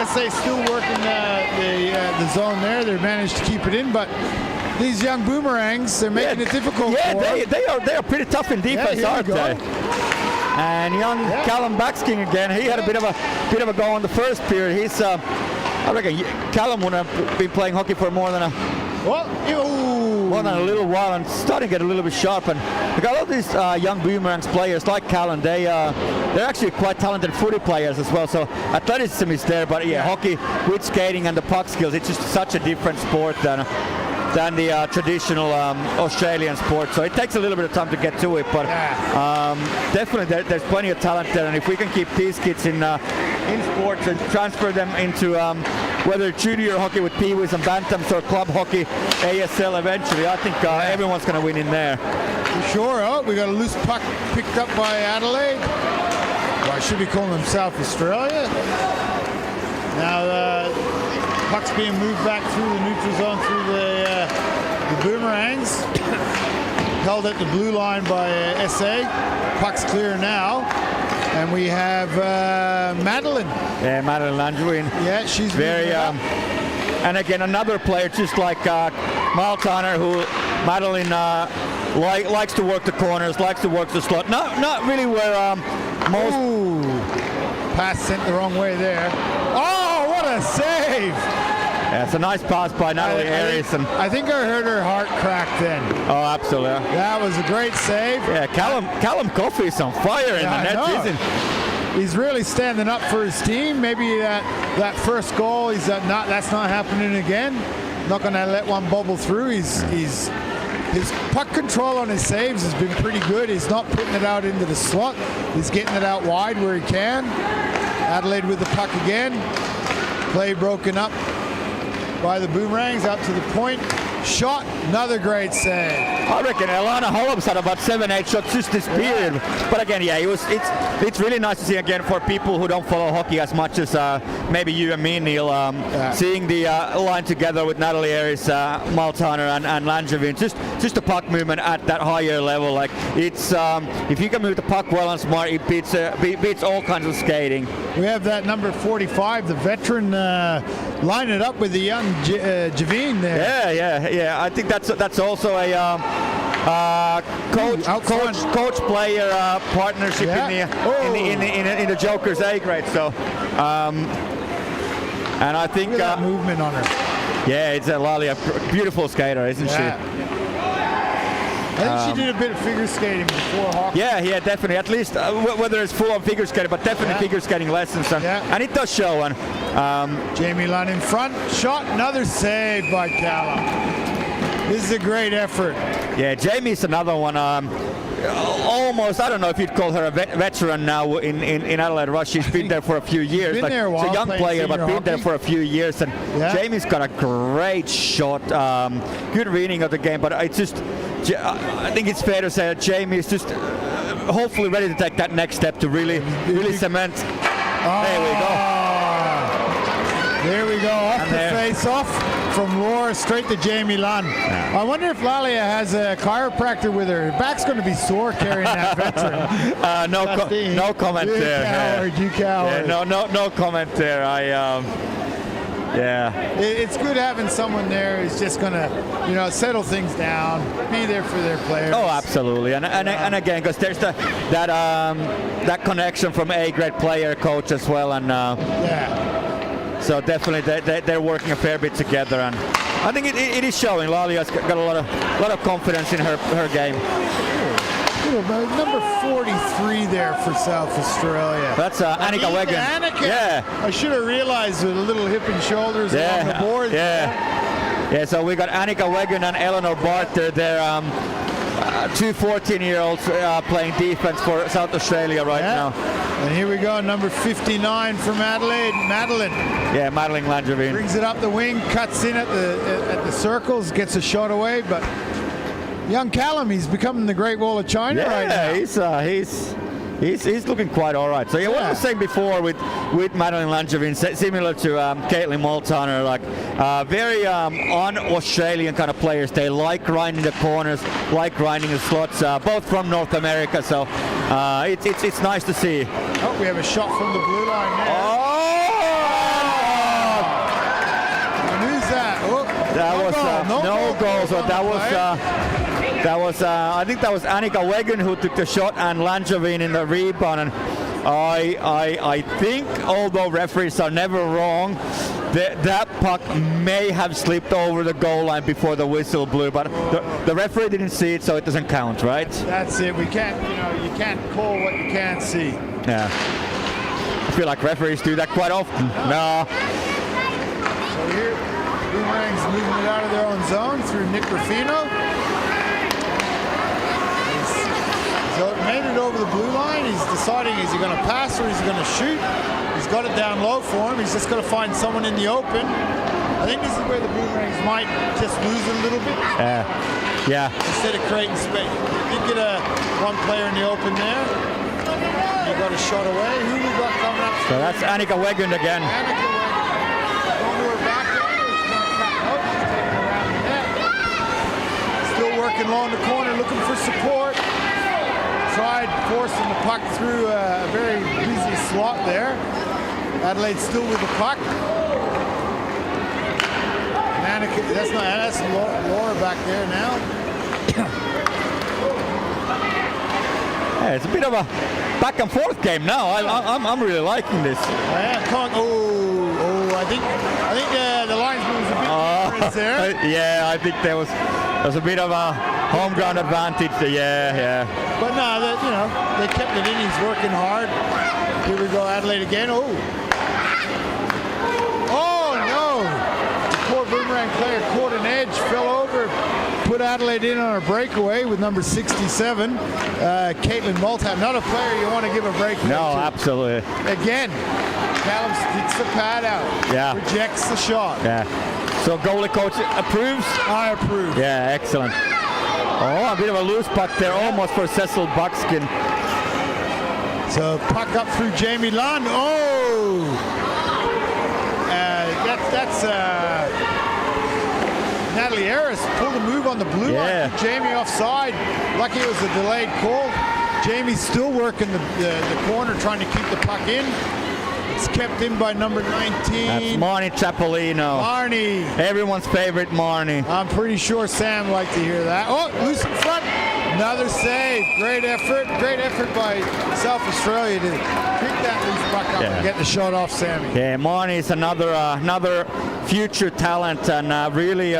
SA still working the zone there. They managed to keep it in, but these young Boomerangs, they're making it difficult for them. They are pretty tough in defense, aren't they? And young Callum Baxking again. He had a bit of a go on the first period. I reckon Callum would have been playing hockey for more than One in a little while, and starting to get a little bit sharp. And we got all these young Boomerangs players like Callan. They're actually quite talented footy players as well. So athleticism is there, but hockey with skating and the puck skills, it's just such a different sport than the traditional Australian sport. So it takes a little bit of time to get to it, but definitely there's plenty of talent there. And if we can keep these kids in sports and transfer them into whether junior hockey with peewees and bantams or club hockey, ASL eventually, I think everyone's going to win in there. For sure. Oh, we got a loose puck picked up by Adelaide. Well, I should be calling them South Australia. Now puck's being moved back through the neutral zone through the Boomerangs. Held at the blue line by SA. Puck's clear now. And we have Madeline. Yeah, Madeline Langevin. Yeah, she's very. And again, another player just like Maltaner, who Madeline likes to work the corners, likes to work the slot. Not really where most. Ooh, pass sent the wrong way there. Oh, what a save! Yeah, it's a nice pass by Natalie Harris. I think I heard her heart crack then. Oh, absolutely. That was a great save. Yeah, Callum Coffey's on fire in the net, isn't he? He's really standing up for his team. Maybe that first goal, that's not happening again. Not going to let one bubble through. His puck control on his saves has been pretty good. He's not putting it out into the slot. He's getting it out wide where he can. Adelaide with the puck again. Play broken up by the Boomerangs up to the point. Shot, another great save. I reckon Alana Holmes had about 7-8 shots just this period. But again, it's really nice to see again for people who don't follow hockey as much as maybe you and me, Neil, seeing the line together with Natalie Harris, Maltaner and Langevin. Just the puck movement at that higher level. Like it's if you can move the puck well and smart, it beats all kinds of skating. We have that number 45, the veteran, line it up with the young Javine there. Yeah. I think that's also a coach player partnership in the Joker's A grade. So, and I think look at that movement on her. Yeah, it's Lali, a beautiful skater, isn't she? I think she did a bit of figure skating before hockey. Yeah, definitely. At least whether it's full on figure skating, but definitely figure skating lessons, and it does show. And Jamie Lunn in front, shot, another save by Callum. This is a great effort. Yeah, Jamie's another one. Almost, I don't know if you'd call her a veteran now in Adelaide Rush. She's been there for a few years. Been there a while, she's a young player, but been there hockey. for a few years. And Jamie's got a great shot, good reading of the game. But I think it's fair to say that Jamie is just hopefully ready to take that next step to really cement. There we go. There we go, off the face-off from Laura straight to Jamie Lunn. I wonder if Lalia has a chiropractor with her. Her back's going to be sore carrying that veteran. No comment there. You coward. Yeah, no comment there. It's good having someone there who's just going to, settle things down, be there for their players. Oh, absolutely. And again, because there's that connection from A grade player coach as well, and so definitely they're working a fair bit together, and I think it is showing. Lalia's got a lot of confidence in her game. Number 43 there for South Australia. That's Annika Wegan. Yeah. I should have realized with a little hip and shoulders on the board. Yeah, so we got Annika Wegan and Eleanor Barter. They're two 14-year-olds playing defense for South Australia right now. And here we go, number 59 from Adelaide, Madeline. Yeah, Madeline Langevin. Brings it up the wing, cuts in at the circles, gets a shot away, but young Callum, he's becoming the Great Wall of China right now. He's looking quite all right. So what I was saying before with Madeline Langevin, similar to Caitlin Maltaner, like very un-Australian kind of players. They like grinding the corners, like grinding the slots, both from North America. So it's nice to see. Oh, we have a shot from the blue line there. And who's that? No goal. So that was I think that was Annika Wegan who took the shot, and Langevin in the rebound. And I think, although referees are never wrong, that puck may have slipped over the goal line before the whistle blew, but the referee didn't see it, so it doesn't count, right? That's it. We can't, you can't call what you can't see. Yeah. I feel like referees do that quite often. No. So here, Boomerangs moving it out of their own zone through Nick Ruffino. He's made it over the blue line. He's deciding, is he going to pass or is he going to shoot? He's got it down low for him. He's just got to find someone in the open. I think this is where the Boomerangs might just lose it a little bit. Yeah. Instead of creating space. You did get one player in the open there. He got a shot away. Who we got coming up? So that's Annika Wegund again. Annika Wegund. Going to her back end. She's going to cut out. She's taking it around the net. Still working low in the corner, looking for support. Tried forcing the puck through a very easy slot there. Adelaide still with the puck. Annika, that's Laura back there now. Yeah, it's a bit of a back and forth game now. I'm really liking this. I think the linesman was a bit different there. Yeah, I think there was a bit of a home ground advantage. Yeah. But no, they kept it in. He's working hard. Here we go, Adelaide again. Oh no! The poor Boomerang player caught an edge, fell over, put Adelaide in on a breakaway with number 67, Caitlin Maltap. Not a player you want to give a breakaway No, to. absolutely. Again, Callum sticks the pad out. Yeah. Rejects the shot. Yeah. So goalie coach approves? I approve. Yeah, excellent. Oh, a bit of a loose puck there, almost for Cecil Buckskin. So puck up through Jamie Lund. That's Natalie Harris pulled a move on the blue line. Jamie offside. Lucky it was a delayed call. Jamie's still working the corner, trying to keep the puck in. It's kept in by number 19. That's Marnie Chapolino. Marnie. Everyone's favorite Marnie. I'm pretty sure Sam liked to hear that. Oh, loose in front. Another save. Great effort. Great effort by South Australia to pick that loose puck up and get the shot off Sammy. Yeah, Marnie is another future talent and really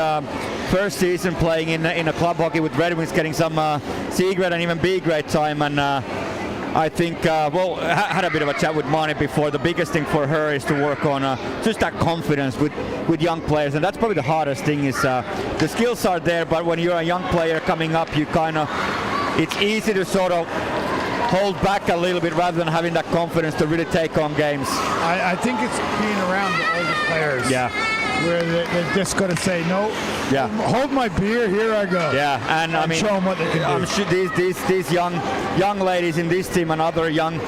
first season playing in a club hockey with Red Wings, getting some C grade and even B grade time. And I think, had a bit of a chat with Marnie before. The biggest thing for her is to work on just that confidence with young players, and that's probably the hardest thing. Is the skills are there, but when you're a young player coming up, it's easy to sort of hold back a little bit rather than having that confidence to really take on games. I think it's being around the older players. Yeah. Where they've just got to say, no, hold my beer, here I go. Yeah, and I mean, show them what they can do. I'm sure these young ladies in this team and other young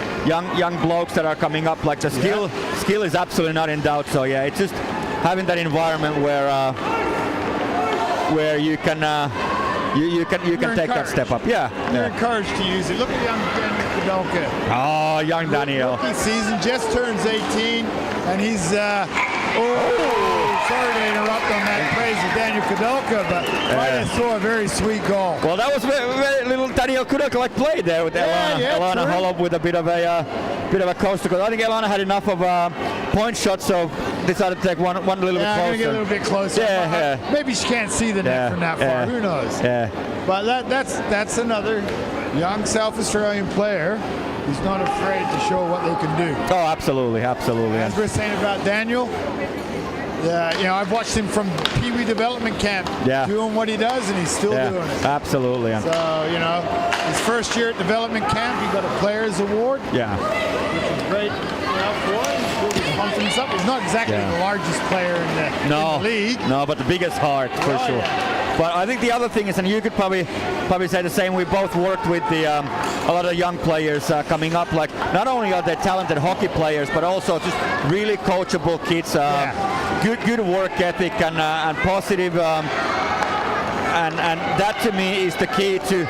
blokes that are coming up, like the skill is absolutely not in doubt. So yeah, it's just having that environment where you can take that step up. Yeah, you're encouraged to use it. Look at young Daniel Kudelka. Oh, young Daniel. Rookie season, just turns 18, and he's sorry to interrupt on that praise of Daniel Kudelka, but I saw a very sweet goal. Well, that was very little Daniel Kudelka play there with Elana Holub with a bit of a coast to coast. I think Elana had enough of point shots, so decided to take one little bit closer. I'm gonna get a little bit closer. Maybe she can't see the net from that far. Who knows? Yeah. But that's another young South Australian player who's not afraid to show what they can do. Oh, absolutely. As we're saying about Daniel, I've watched him from Pee Wee development camp doing what he does, and he's still doing it. Absolutely. So, his first year at development camp, he got a Players Award. Yeah. Which is great for him. He's building his confidence up. He's not exactly the largest player in the league. No, but the biggest heart, for sure. Yeah. But I think the other thing is, and you could probably say the same, we both worked with a lot of young players coming up. Like, not only are they talented hockey players, but also just really coachable kids. Good work ethic and positive, and that to me is the key to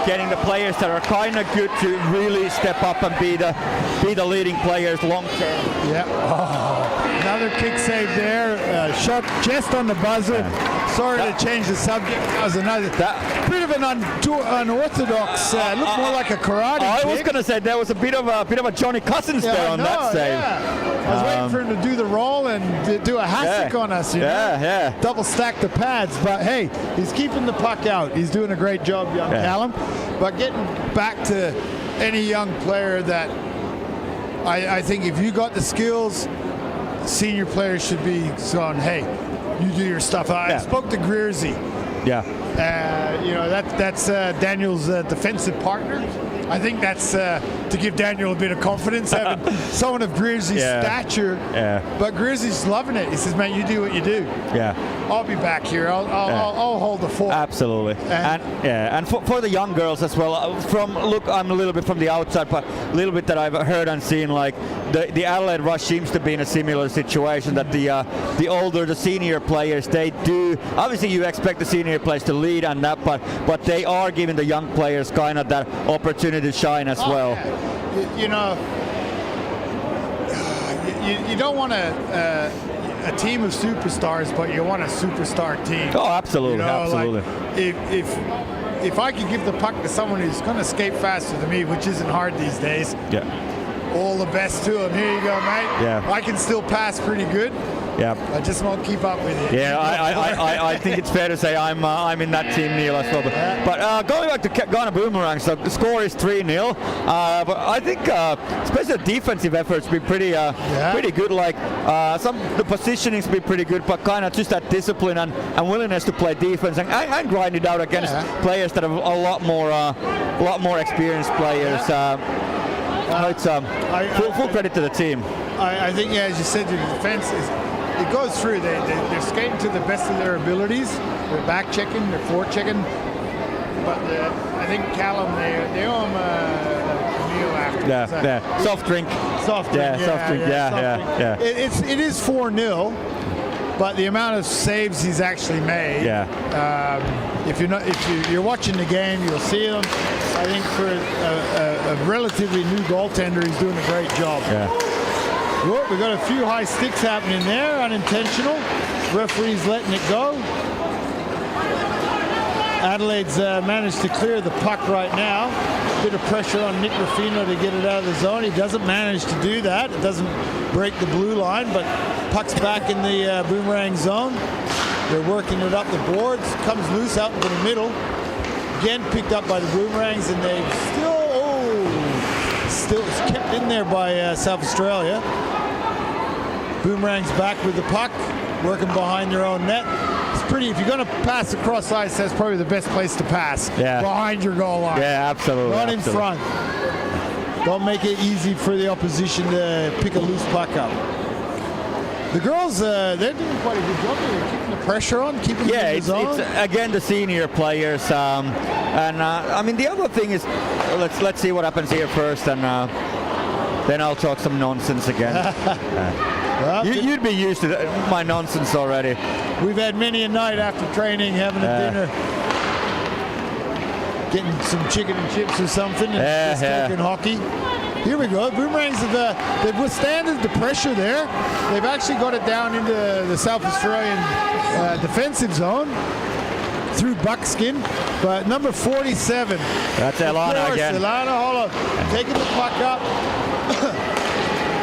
getting the players that are kind of good to really step up and be the leading players long term. Yeah. Oh, another kick save there. Shot just on the buzzer. Sorry to change the subject. That was another bit of an unorthodox. Looked more like a karate kick. I was going to say there was a bit of a Johnny Cousins there on that save. Yeah. I was waiting for him to do the roll and do a hat-trick on us. You know? Double stack the pads. But hey, he's keeping the puck out. He's doing a great job, young Callum. But getting back to any young player that I think if you got the skills, senior players should be saying, hey, you do your stuff. I spoke to Greersy. Yeah. You know, that's Daniel's defensive partner. I think that's to give Daniel a bit of confidence, having someone of Greersy's stature. Yeah. But Greersy's loving it. He says, man, you do what you do. Yeah. I'll be back here. I'll hold the fort. Absolutely. And for the young girls as well. I'm a little bit from the outside, but a little bit that I've heard and seen, like the Adelaide Rush seems to be in a similar situation, that the older, the senior players, they do. Obviously, you expect the senior players to lead and that, but they are giving the young players kind of that opportunity to shine as well. Yeah. You know, you don't want a team of superstars, but you want a superstar team. Oh, absolutely, you know, absolutely. Like if I could give the puck to someone who's going to skate faster than me, which isn't hard these days. Yeah. All the best to him. Here you go, mate. Yeah. I can still pass pretty good. Yeah. I just won't keep up with you. Yeah, I think it's fair to say I'm in that team, Neil, as well. But going back to Kaurna Boomerangs, so the score is 3-0. But I think especially the defensive efforts been pretty good. Like the positioning's been pretty good, but kind of just that discipline and willingness to play defense and grind it out against players that have a lot more experienced players. It's full credit to the team. I think, as you said, the defense it goes through. They're skating to the best of their abilities. They're back checking, they're forward checking. But I think Callum, they owe him a meal after. Yeah. Soft drink. Soft drink. Yeah. It is 4-0, but the amount of saves he's actually made. If you're watching the game, you'll see him. I think for a relatively new goaltender, he's doing a great job. Well, we've got a few high sticks happening there, unintentional. Referee's letting it go. Adelaide's managed to clear the puck right now. Bit of pressure on Nick Ruffino to get it out of the zone. He doesn't manage to do that. It doesn't break the blue line, but puck's back in the Boomerang zone. They're working it up the boards. Comes loose out into the middle. Again picked up by the Boomerangs, and they've still kept in there by South Australia. Boomerangs back with the puck, working behind their own net. It's pretty, if you're going to pass across ice, that's probably the best place to pass. Behind your goal line. Yeah, absolutely. Not in front. Don't make it easy for the opposition to pick a loose puck up. The girls, they're doing quite a good job. They're keeping the pressure on, keeping them in the zone. It's again the senior players, I mean the other thing is, let's see what happens here first, and then I'll talk some nonsense again. You'd be used to my nonsense already. We've had many a night after training, having a dinner, getting some chicken and chips or something, and just talking hockey. Here we go. Boomerangs they've withstanded the pressure there. They've actually got it down into the South Australian defensive zone through Buckskin. But number 47. That's Elana again. Elana Hollow taking the puck up,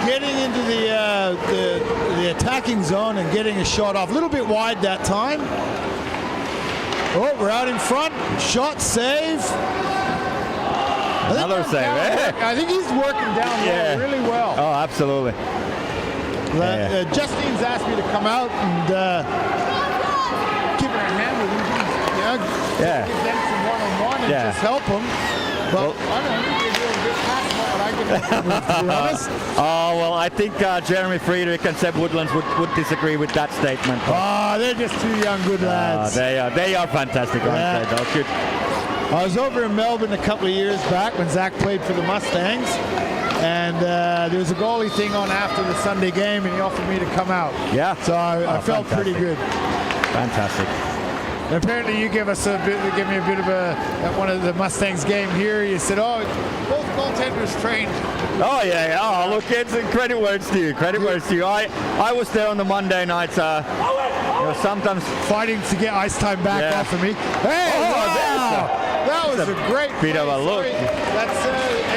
getting into the attacking zone and getting a shot off. A little bit wide that time. Oh, we're out in front. Shot, save. Another save, I think he's working down there really well. Oh, absolutely. Justine's asked me to come out and give her a hand with him. Give them some one-on-one and just help them. But I don't think they're doing a good pass what I can to be honest. Oh, well, I think Jeremy Friedrich and Seb Woodlands would disagree with that statement. Oh, they're just two young good lads. They are fantastic, aren't they? I was over in Melbourne a couple of years back when Zach played for the Mustangs, and there was a goalie thing on after the Sunday game, and he offered me to come out. Yeah. So I felt pretty good. Fantastic. Apparently, you give me a bit of at one of the Mustangs game here. You said, "Oh, both goaltenders trained." Oh yeah. Oh, look, it's credit where it's due. Credit where it's due. I was there on the Monday nights. Sometimes Fighting to get ice time back off of me. Hey, that was a great bit of a play. look. Sorry. That's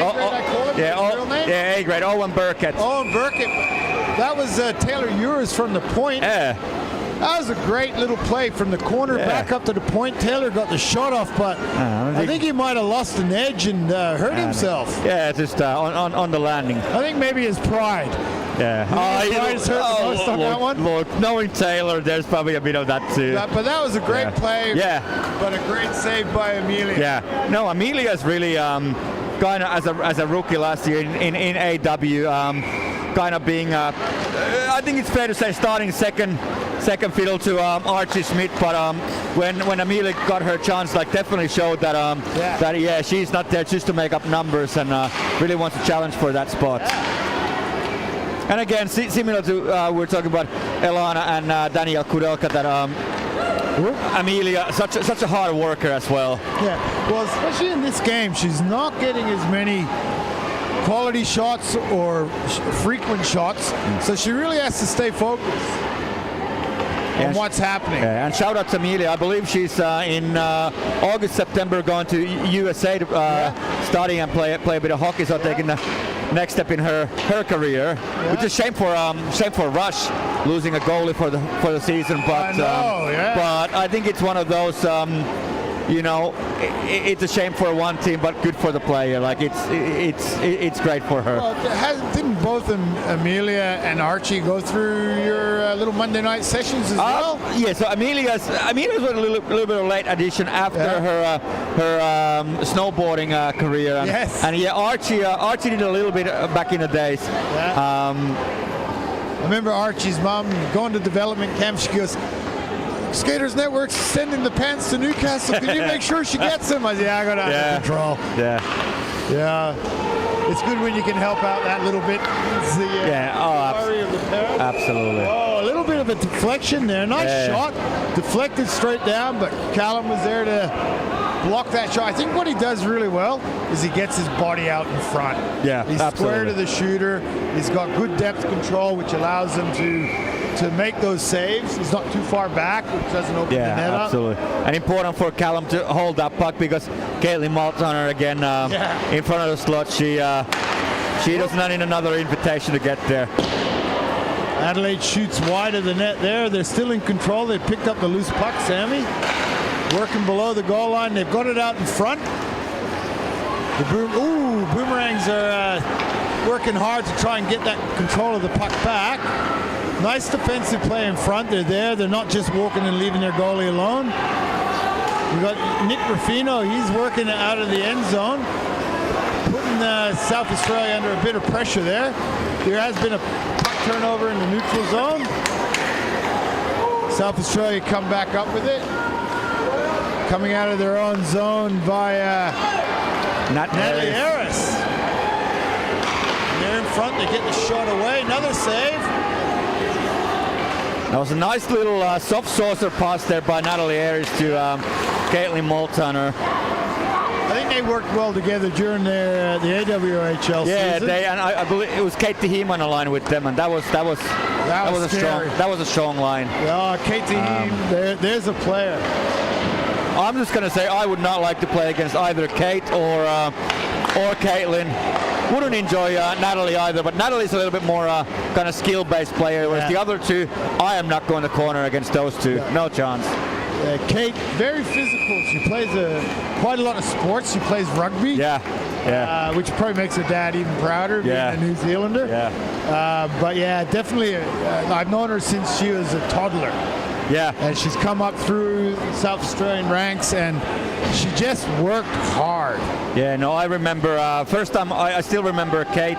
A-grade, I call him. His real name? Yeah, A-grade. Owen Burkett. Owen Burkett. That was Taylor Ures from the point. Yeah. That was a great little play from the corner back up to the point. Taylor got the shot off, but I think he might have lost an edge and hurt himself. Yeah, just on the landing. I think maybe his pride. Yeah. His pride is hurt the most on that one. Look, knowing Taylor, there's probably a bit of that too. But that was a great play. Yeah. But a great save by Amelia. Yeah. No, Amelia's really kind of as a rookie last year in AW, kind of being, I think it's fair to say, starting second fiddle to Archie Smith, but when Amelia got her chance, like definitely showed that she's not there just to make up numbers and really wants to challenge for that spot. And again, similar to we're talking about Elana and Danielle Kudelka, that Amelia, such a hard worker as well. Yeah, well, especially in this game, she's not getting as many quality shots or frequent shots, so she really has to stay focused on what's happening. Yeah, and shout out to Amelia. I believe she's in August, September going to USA to study and play a bit of hockey, so taking the next step in her career, which is shame for Rush losing a goalie for the season. But but I think it's one of those. It's a shame for one team, but good for the player. Like it's great for her. Well, didn't both Amelia and Archie go through your little Monday night sessions as well? Yeah. So Amelia's was a little bit of a late addition after her snowboarding career. And, and Archie did a little bit back in the days. Yeah. I remember Archie's mom going to development camp. She goes, Skaters Network's sending the pants to Newcastle. Can you make sure she gets them? I said, I got under control. Yeah. It's good when you can help out that little bit. It's the worry of the parents. Absolutely. Oh, a little bit of a deflection there. Nice shot. Deflected straight down, but Callum was there to block that shot. I think what he does really well is he gets his body out in front. Yeah, he's square to the shooter. He's got good depth control, which allows him to make those saves. He's not too far back, which doesn't open the net up. Absolutely. And important for Callum to hold that puck because Caitlin Maltoner again in front of the slot. She doesn't need another invitation to get there. Adelaide shoots wide of the net there. They're still in control. They picked up the loose puck, Sammy. Working below the goal line. They've got it out in front. The Boomerangs are working hard to try and get that control of the puck back. Nice defensive play in front. They're there. They're not just walking and leaving their goalie alone. We've got Nick Ruffino. He's working out of the end zone, putting South Australia under a bit of pressure there. There has been a puck turnover in the neutral zone. South Australia come back up with it. Coming out of their own zone via Natalie Harris. And they're in front. They get the shot away. Another save. That was a nice little soft saucer pass there by Natalie Harris to Caitlin Maltoner. I think they worked well together during the AWHL season. Yeah, and I believe it was Kate Tehim on the line with them, and that was a strong line. Yeah, Kate Tehim, there's a player. I'm just going to say I would not like to play against either Kate or Caitlin. Wouldn't enjoy Natalie either, but Natalie's a little bit more kind of skill-based player, whereas the other two, I am not going to corner against those two. No chance. Kate, very physical. She plays quite a lot of sports. She plays rugby. Which probably makes her dad even prouder, being a New Zealander. But definitely, I've known her since she was a toddler. Yeah. And she's come up through South Australian ranks, and she just worked hard. Yeah, no, I remember first time. I still remember Kate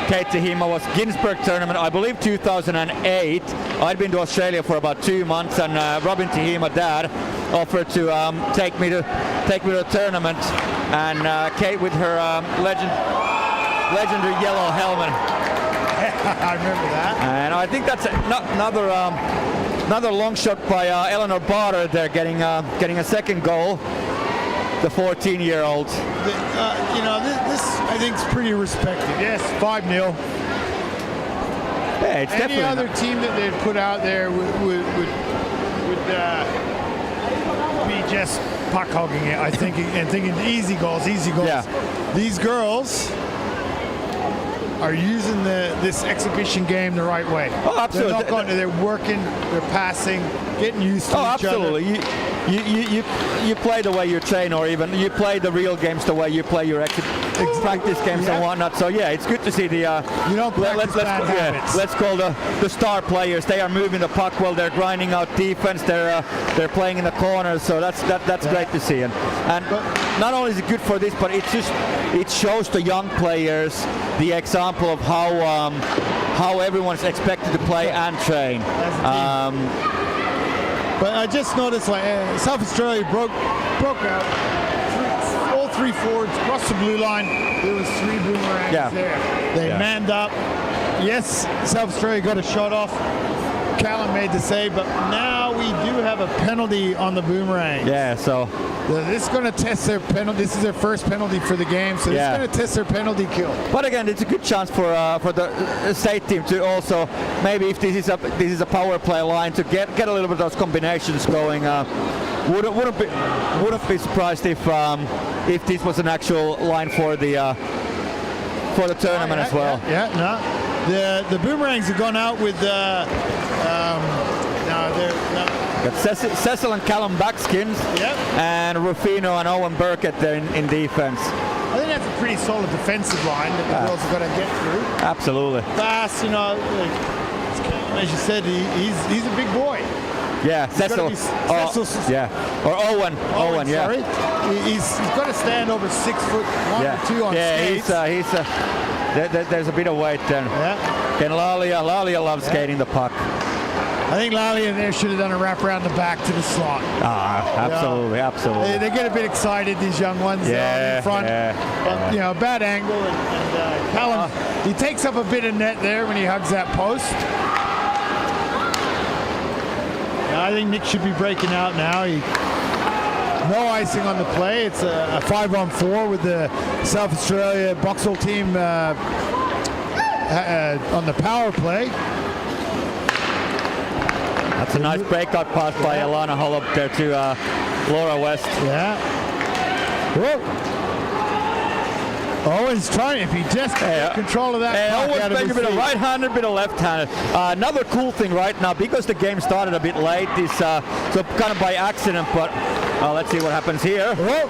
Tehima was Ginsberg tournament, I believe 2008. I'd been to Australia for about 2 months, and Robin Tehima, dad, offered to take me to the tournament, and Kate with her legendary yellow helmet. I remember that. And I think that's another Another long shot by Eleanor Barter there, getting a second goal. The 14-year-old. You know, this I think is pretty respected. Yes, 5-0. Yeah, it's Any definitely other team that they'd put out there would be just puck hogging it, I think, and thinking easy goals. Yeah. These girls are using this exhibition game the right way. Oh, absolutely. They're not going to, they're working, they're passing, getting used to each absolutely. other. You play the way you train, or even you play the real games the way you play your practice games and whatnot. So yeah, it's good to see the you don't practice bad habits. let's call the star players. They are moving the puck well. They're grinding out defense. They're playing in the corners. So that's great to see. And not only is it good for this, but it shows the young players the example of how everyone's expected to play and train. But I just noticed, like South Australia broke out. All three forwards across the blue line. There was 3 Boomerangs there. They manned up. Yes, South Australia got a shot off. Callum made the save, but now we do have a penalty on the Boomerangs. Yeah, so this is going to test their penalty. This is their first penalty for the game, so this is going to test their penalty kill. But again, it's a good chance for the state team to also, maybe if this is a power play line, to get a little bit of those combinations going. Wouldn't be surprised if this was an actual line for the tournament as well. The Boomerangs have gone out with got Cecil and Callum Backskins, and Rufino and Owen Burkett there in defense. I think that's a pretty solid defensive line that the girls have got to get through. Absolutely. Fast, you know, as you said, he's a big boy. Yeah, Cecil. Or Owen. Owen, yeah. Sorry. He's got to stand over 6 foot 1 or 2 on skates. There's a bit of weight there. Yeah. And Lalia loves skating the puck. I think Lalia there should have done a wrap around the back to the slot. Absolutely. They get a bit excited, these young ones in front. You know, bad angle, and Callum, he takes up a bit of net there when he hugs that post. I think Nick should be breaking out now. No icing on the play. It's a 5-on-4 with the South Australia Boxall team on the power play. That's a nice breakout pass by Alana Hollop there to Laura West. Yeah. Whoa. Owen's trying, if he just gets control of that puck out of his a bit of feet. right-handed, bit of left-handed. Another cool thing right now, because the game started a bit late, is so kind of by accident, but let's see what happens here. Whoa.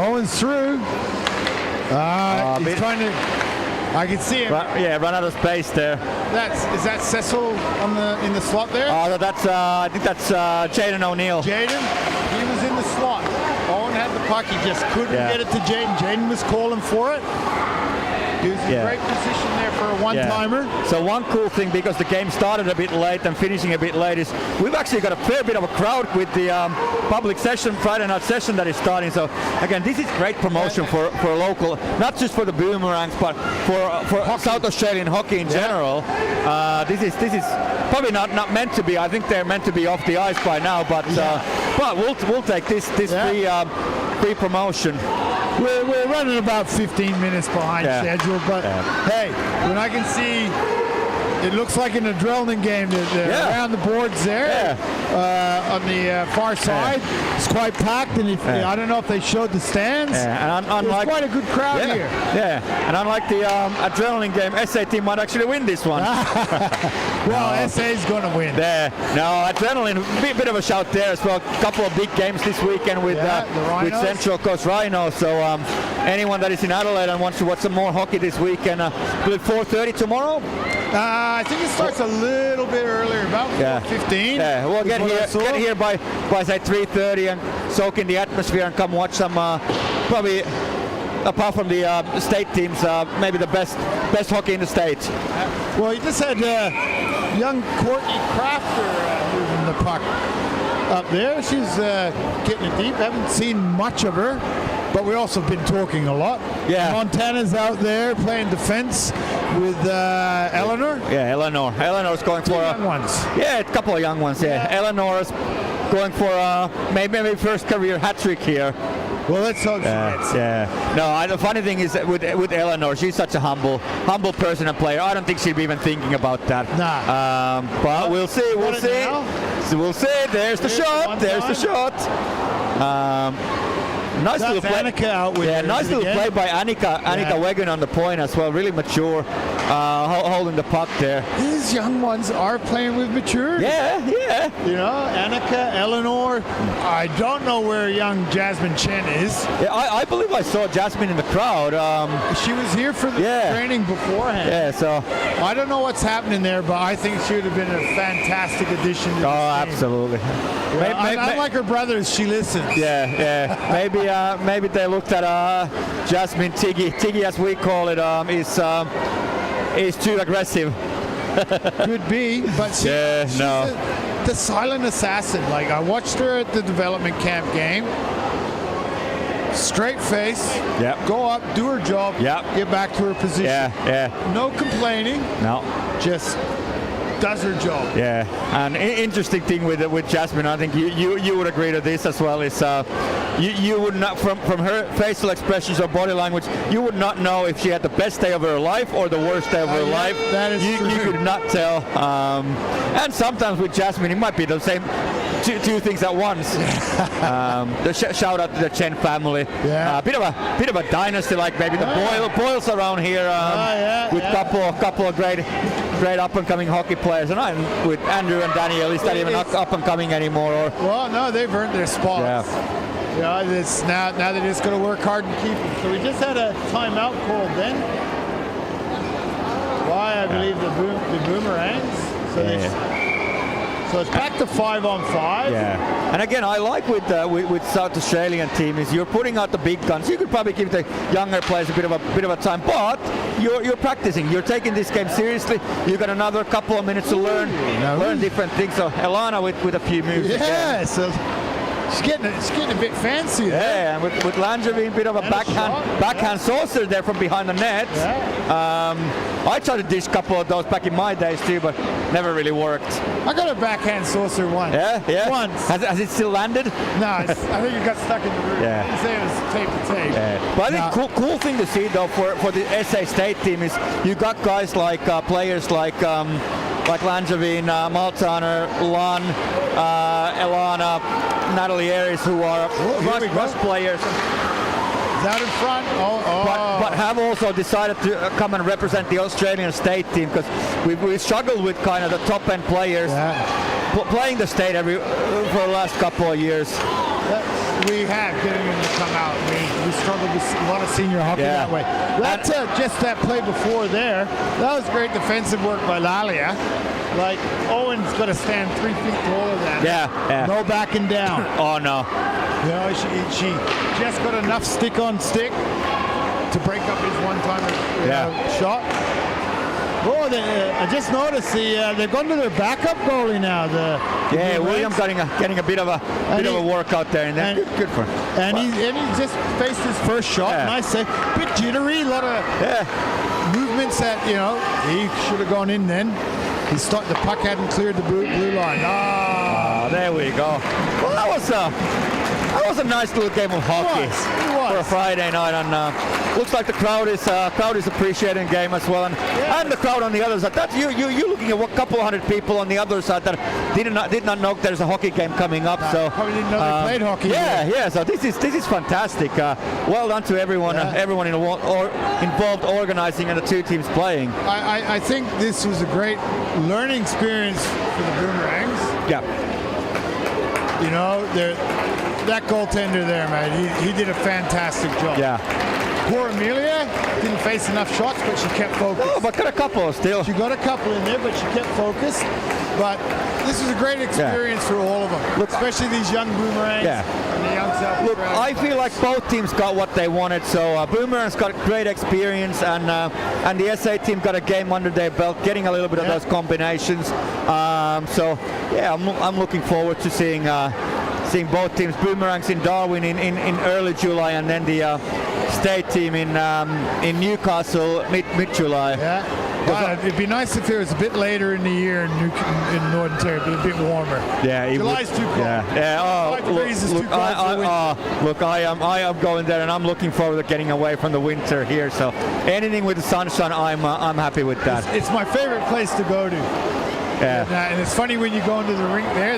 Owen's through. He's trying to... I can see him. Run out of space there. Is that Cecil in the slot there? I think that's Jaden O'Neill. Jaden, he was in the slot. Owen had the puck, he just couldn't get it to Jaden. Jaden was calling for it. He was in great position there for a one-timer. So one cool thing, because the game started a bit late and finishing a bit late, is we've actually got a fair bit of a crowd with the public session, Friday night session that is starting. So again, this is great promotion for local, not just for the Boomerangs, but for South Australian hockey in general. This is probably not meant to be. I think they're meant to be off the ice by now, but we'll take this free promotion. We're running about 15 minutes behind schedule, but hey, when I can see, it looks like an adrenaline game. Around the boards there on the far side, it's quite packed, and I don't know if they showed the stands. And there's quite a good crowd here. Yeah, and unlike the adrenaline game, SA team might actually win this one. Well, SA's going to win. No, adrenaline, a bit of a shout there as well. A couple of big games this weekend with Central Coast Rhinos. So anyone that is in Adelaide and wants to watch some more hockey this weekend, 4:30 tomorrow? I think it starts a little bit earlier, about 4:15. Yeah, we'll get here by say 3:30 and soak in the atmosphere and come watch some probably, apart from the state teams, maybe the best hockey in the state. Well, you just had young Courtney Crafter moving the puck up there. She's getting it deep. Haven't seen much of her, but we also been talking a lot. Yeah. Montana's out there playing defense with Eleanor. Yeah, Eleanor's going for Young ones. Yeah, a couple of young ones. Yeah, Eleanor's going for maybe first career hat trick here. Well, let's hope so. Yeah. No, the funny thing is that with Eleanor, she's such a humble person and player. I don't think she'd be even thinking about that. Nah. But we'll see. We'll see. So we'll see. There's the shot. There's the shot. Nice little play. Annika out with nice little play by Annika Wegan on the point as well. Really mature, holding the puck there. These young ones are playing with maturity. Yeah. You know, Annika, Eleanor. I don't know where young Jasmine Chen is. Yeah, I believe I saw Jasmine in the crowd. She was here for the training beforehand. Yeah, so I don't know what's happening there, but I think she would have been a fantastic addition to the team. Absolutely. Unlike her brothers, she listens. Yeah. Maybe they looked at Jasmine Tiggy as we call it, is too aggressive. Could be, but she's the silent assassin. Like, I watched her at the development camp game. Straight face, go up, do her job, get back to her position. Yeah. No complaining. No. Just does her job. Yeah, and interesting thing with Jasmine, I think you would agree to this as well, is you would not, from her facial expressions or body language, you would not know if she had the best day of her life or the worst day of her life. That is true. You could not tell. And sometimes with Jasmine, it might be the same two things at once. Shout out to the Chen family. Bit of a dynasty, like maybe the Boyles around here, with couple of great up and coming hockey players, and with Andrew and Daniel, is that even up and coming anymore? Well, no, they've earned their spots. It's now they're just going to work hard and keep them. So we just had a timeout called then. Why I believe the Boomerangs. So it's back to 5-on-5. Yeah, and again, I like with South Australian team is you're putting out the big guns. You could probably give the younger players a bit of a time, but you're practicing. You're taking this game seriously. You've got another couple of minutes to learn different things. So Elana with a few moves. Yeah, so she's getting a bit fancy. Yeah, and with Langevin, a bit of a backhand saucer there from behind the net. I tried to dish a couple of those back in my days too, but never really worked. I got a backhand saucer once. Yeah. Once. Has it still landed? No, I think it got stuck in the roof. Yeah. You say it was tape to tape. Yeah. But I think cool thing to see though for the SA State team is you got guys like players like Langevin, Maltaner, Lan, Elana, Natalie Aries, who are rush players. Out in front. But have also decided to come and represent the Australian state team, because we struggled with kind of the top end players playing the state for the last couple of years. We have getting them to come out. We struggled with a lot of senior hockey that way. That's just that play before there. That was great defensive work by Lalia. Like, Owen's got to stand 3 feet taller than her. No backing down. Oh no. You know, she just got enough stick on stick to break up his one-timer shot. Oh, I just noticed they've gone to their backup goalie now. William's getting a bit of a workout there, and good for him. And he just faced his first shot. Nice save. Bit jittery, a lot of movements that he should have gone in then. The puck hadn't cleared the blue line. There we go. Well, that was a nice little game of hockey for a Friday night, and looks like the crowd is appreciating the game as well, and the crowd on the other side. That's you looking at a couple of hundred people on the other side that did not know there's a hockey game coming up. So probably didn't know they played hockey. Yeah. So this is fantastic. Well done to everyone involved organizing and the two teams playing. I think this was a great learning experience for the Boomerangs. Yeah. That goaltender there, man, he did a fantastic job. Yeah. Poor Amelia didn't face enough shots, but she kept focused. Oh, but got a couple still. She got a couple in there, but she kept focused. But this was a great experience for all of them, especially these young Boomerangs and the young South Look, I feel like both teams got what they wanted. So Boomerangs got great experience, and the SA team got a game under their belt, getting a little bit of those combinations. I'm looking forward to seeing seeing both teams, Boomerangs in Darwin in early July, and then the state team in Newcastle mid-July. Yeah. Well, it'd be nice if it was a bit later in the year in Northern Territory, a bit warmer. Yeah, July's too cold. Yeah. Oh, 5 degrees is too cold for winter. Look, I am going there, and I'm looking forward to getting away from the winter here. So anything with the sunshine, I'm happy with that. It's my favorite place to go to. Yeah. And it's funny when you go into the rink there,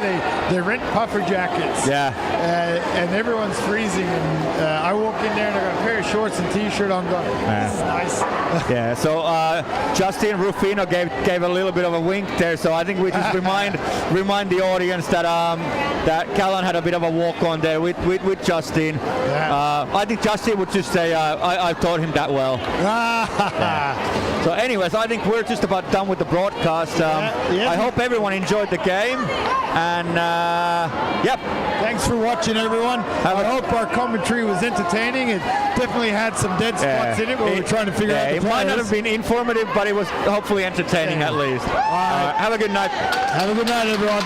they rent puffer jackets. Yeah. And everyone's freezing. And I walk in there and I got a pair of shorts and t-shirt on. Going, this is nice. Yeah. So Justin Rufino gave a little bit of a wink there. So I think we just remind the audience that that Callan had a bit of a walk on there with Justin. Yeah. I think Justin would just say I taught him that well. Yeah. So anyways, I think we're just about done with the broadcast. Yeah. I hope everyone enjoyed the game, and yep. Thanks for watching, everyone. I hope our commentary was entertaining. It definitely had some dead spots in it, but we're trying to figure out the it might not have been informative, but it was hopefully entertaining at least. All right. Have a good night. Have a good night, everyone.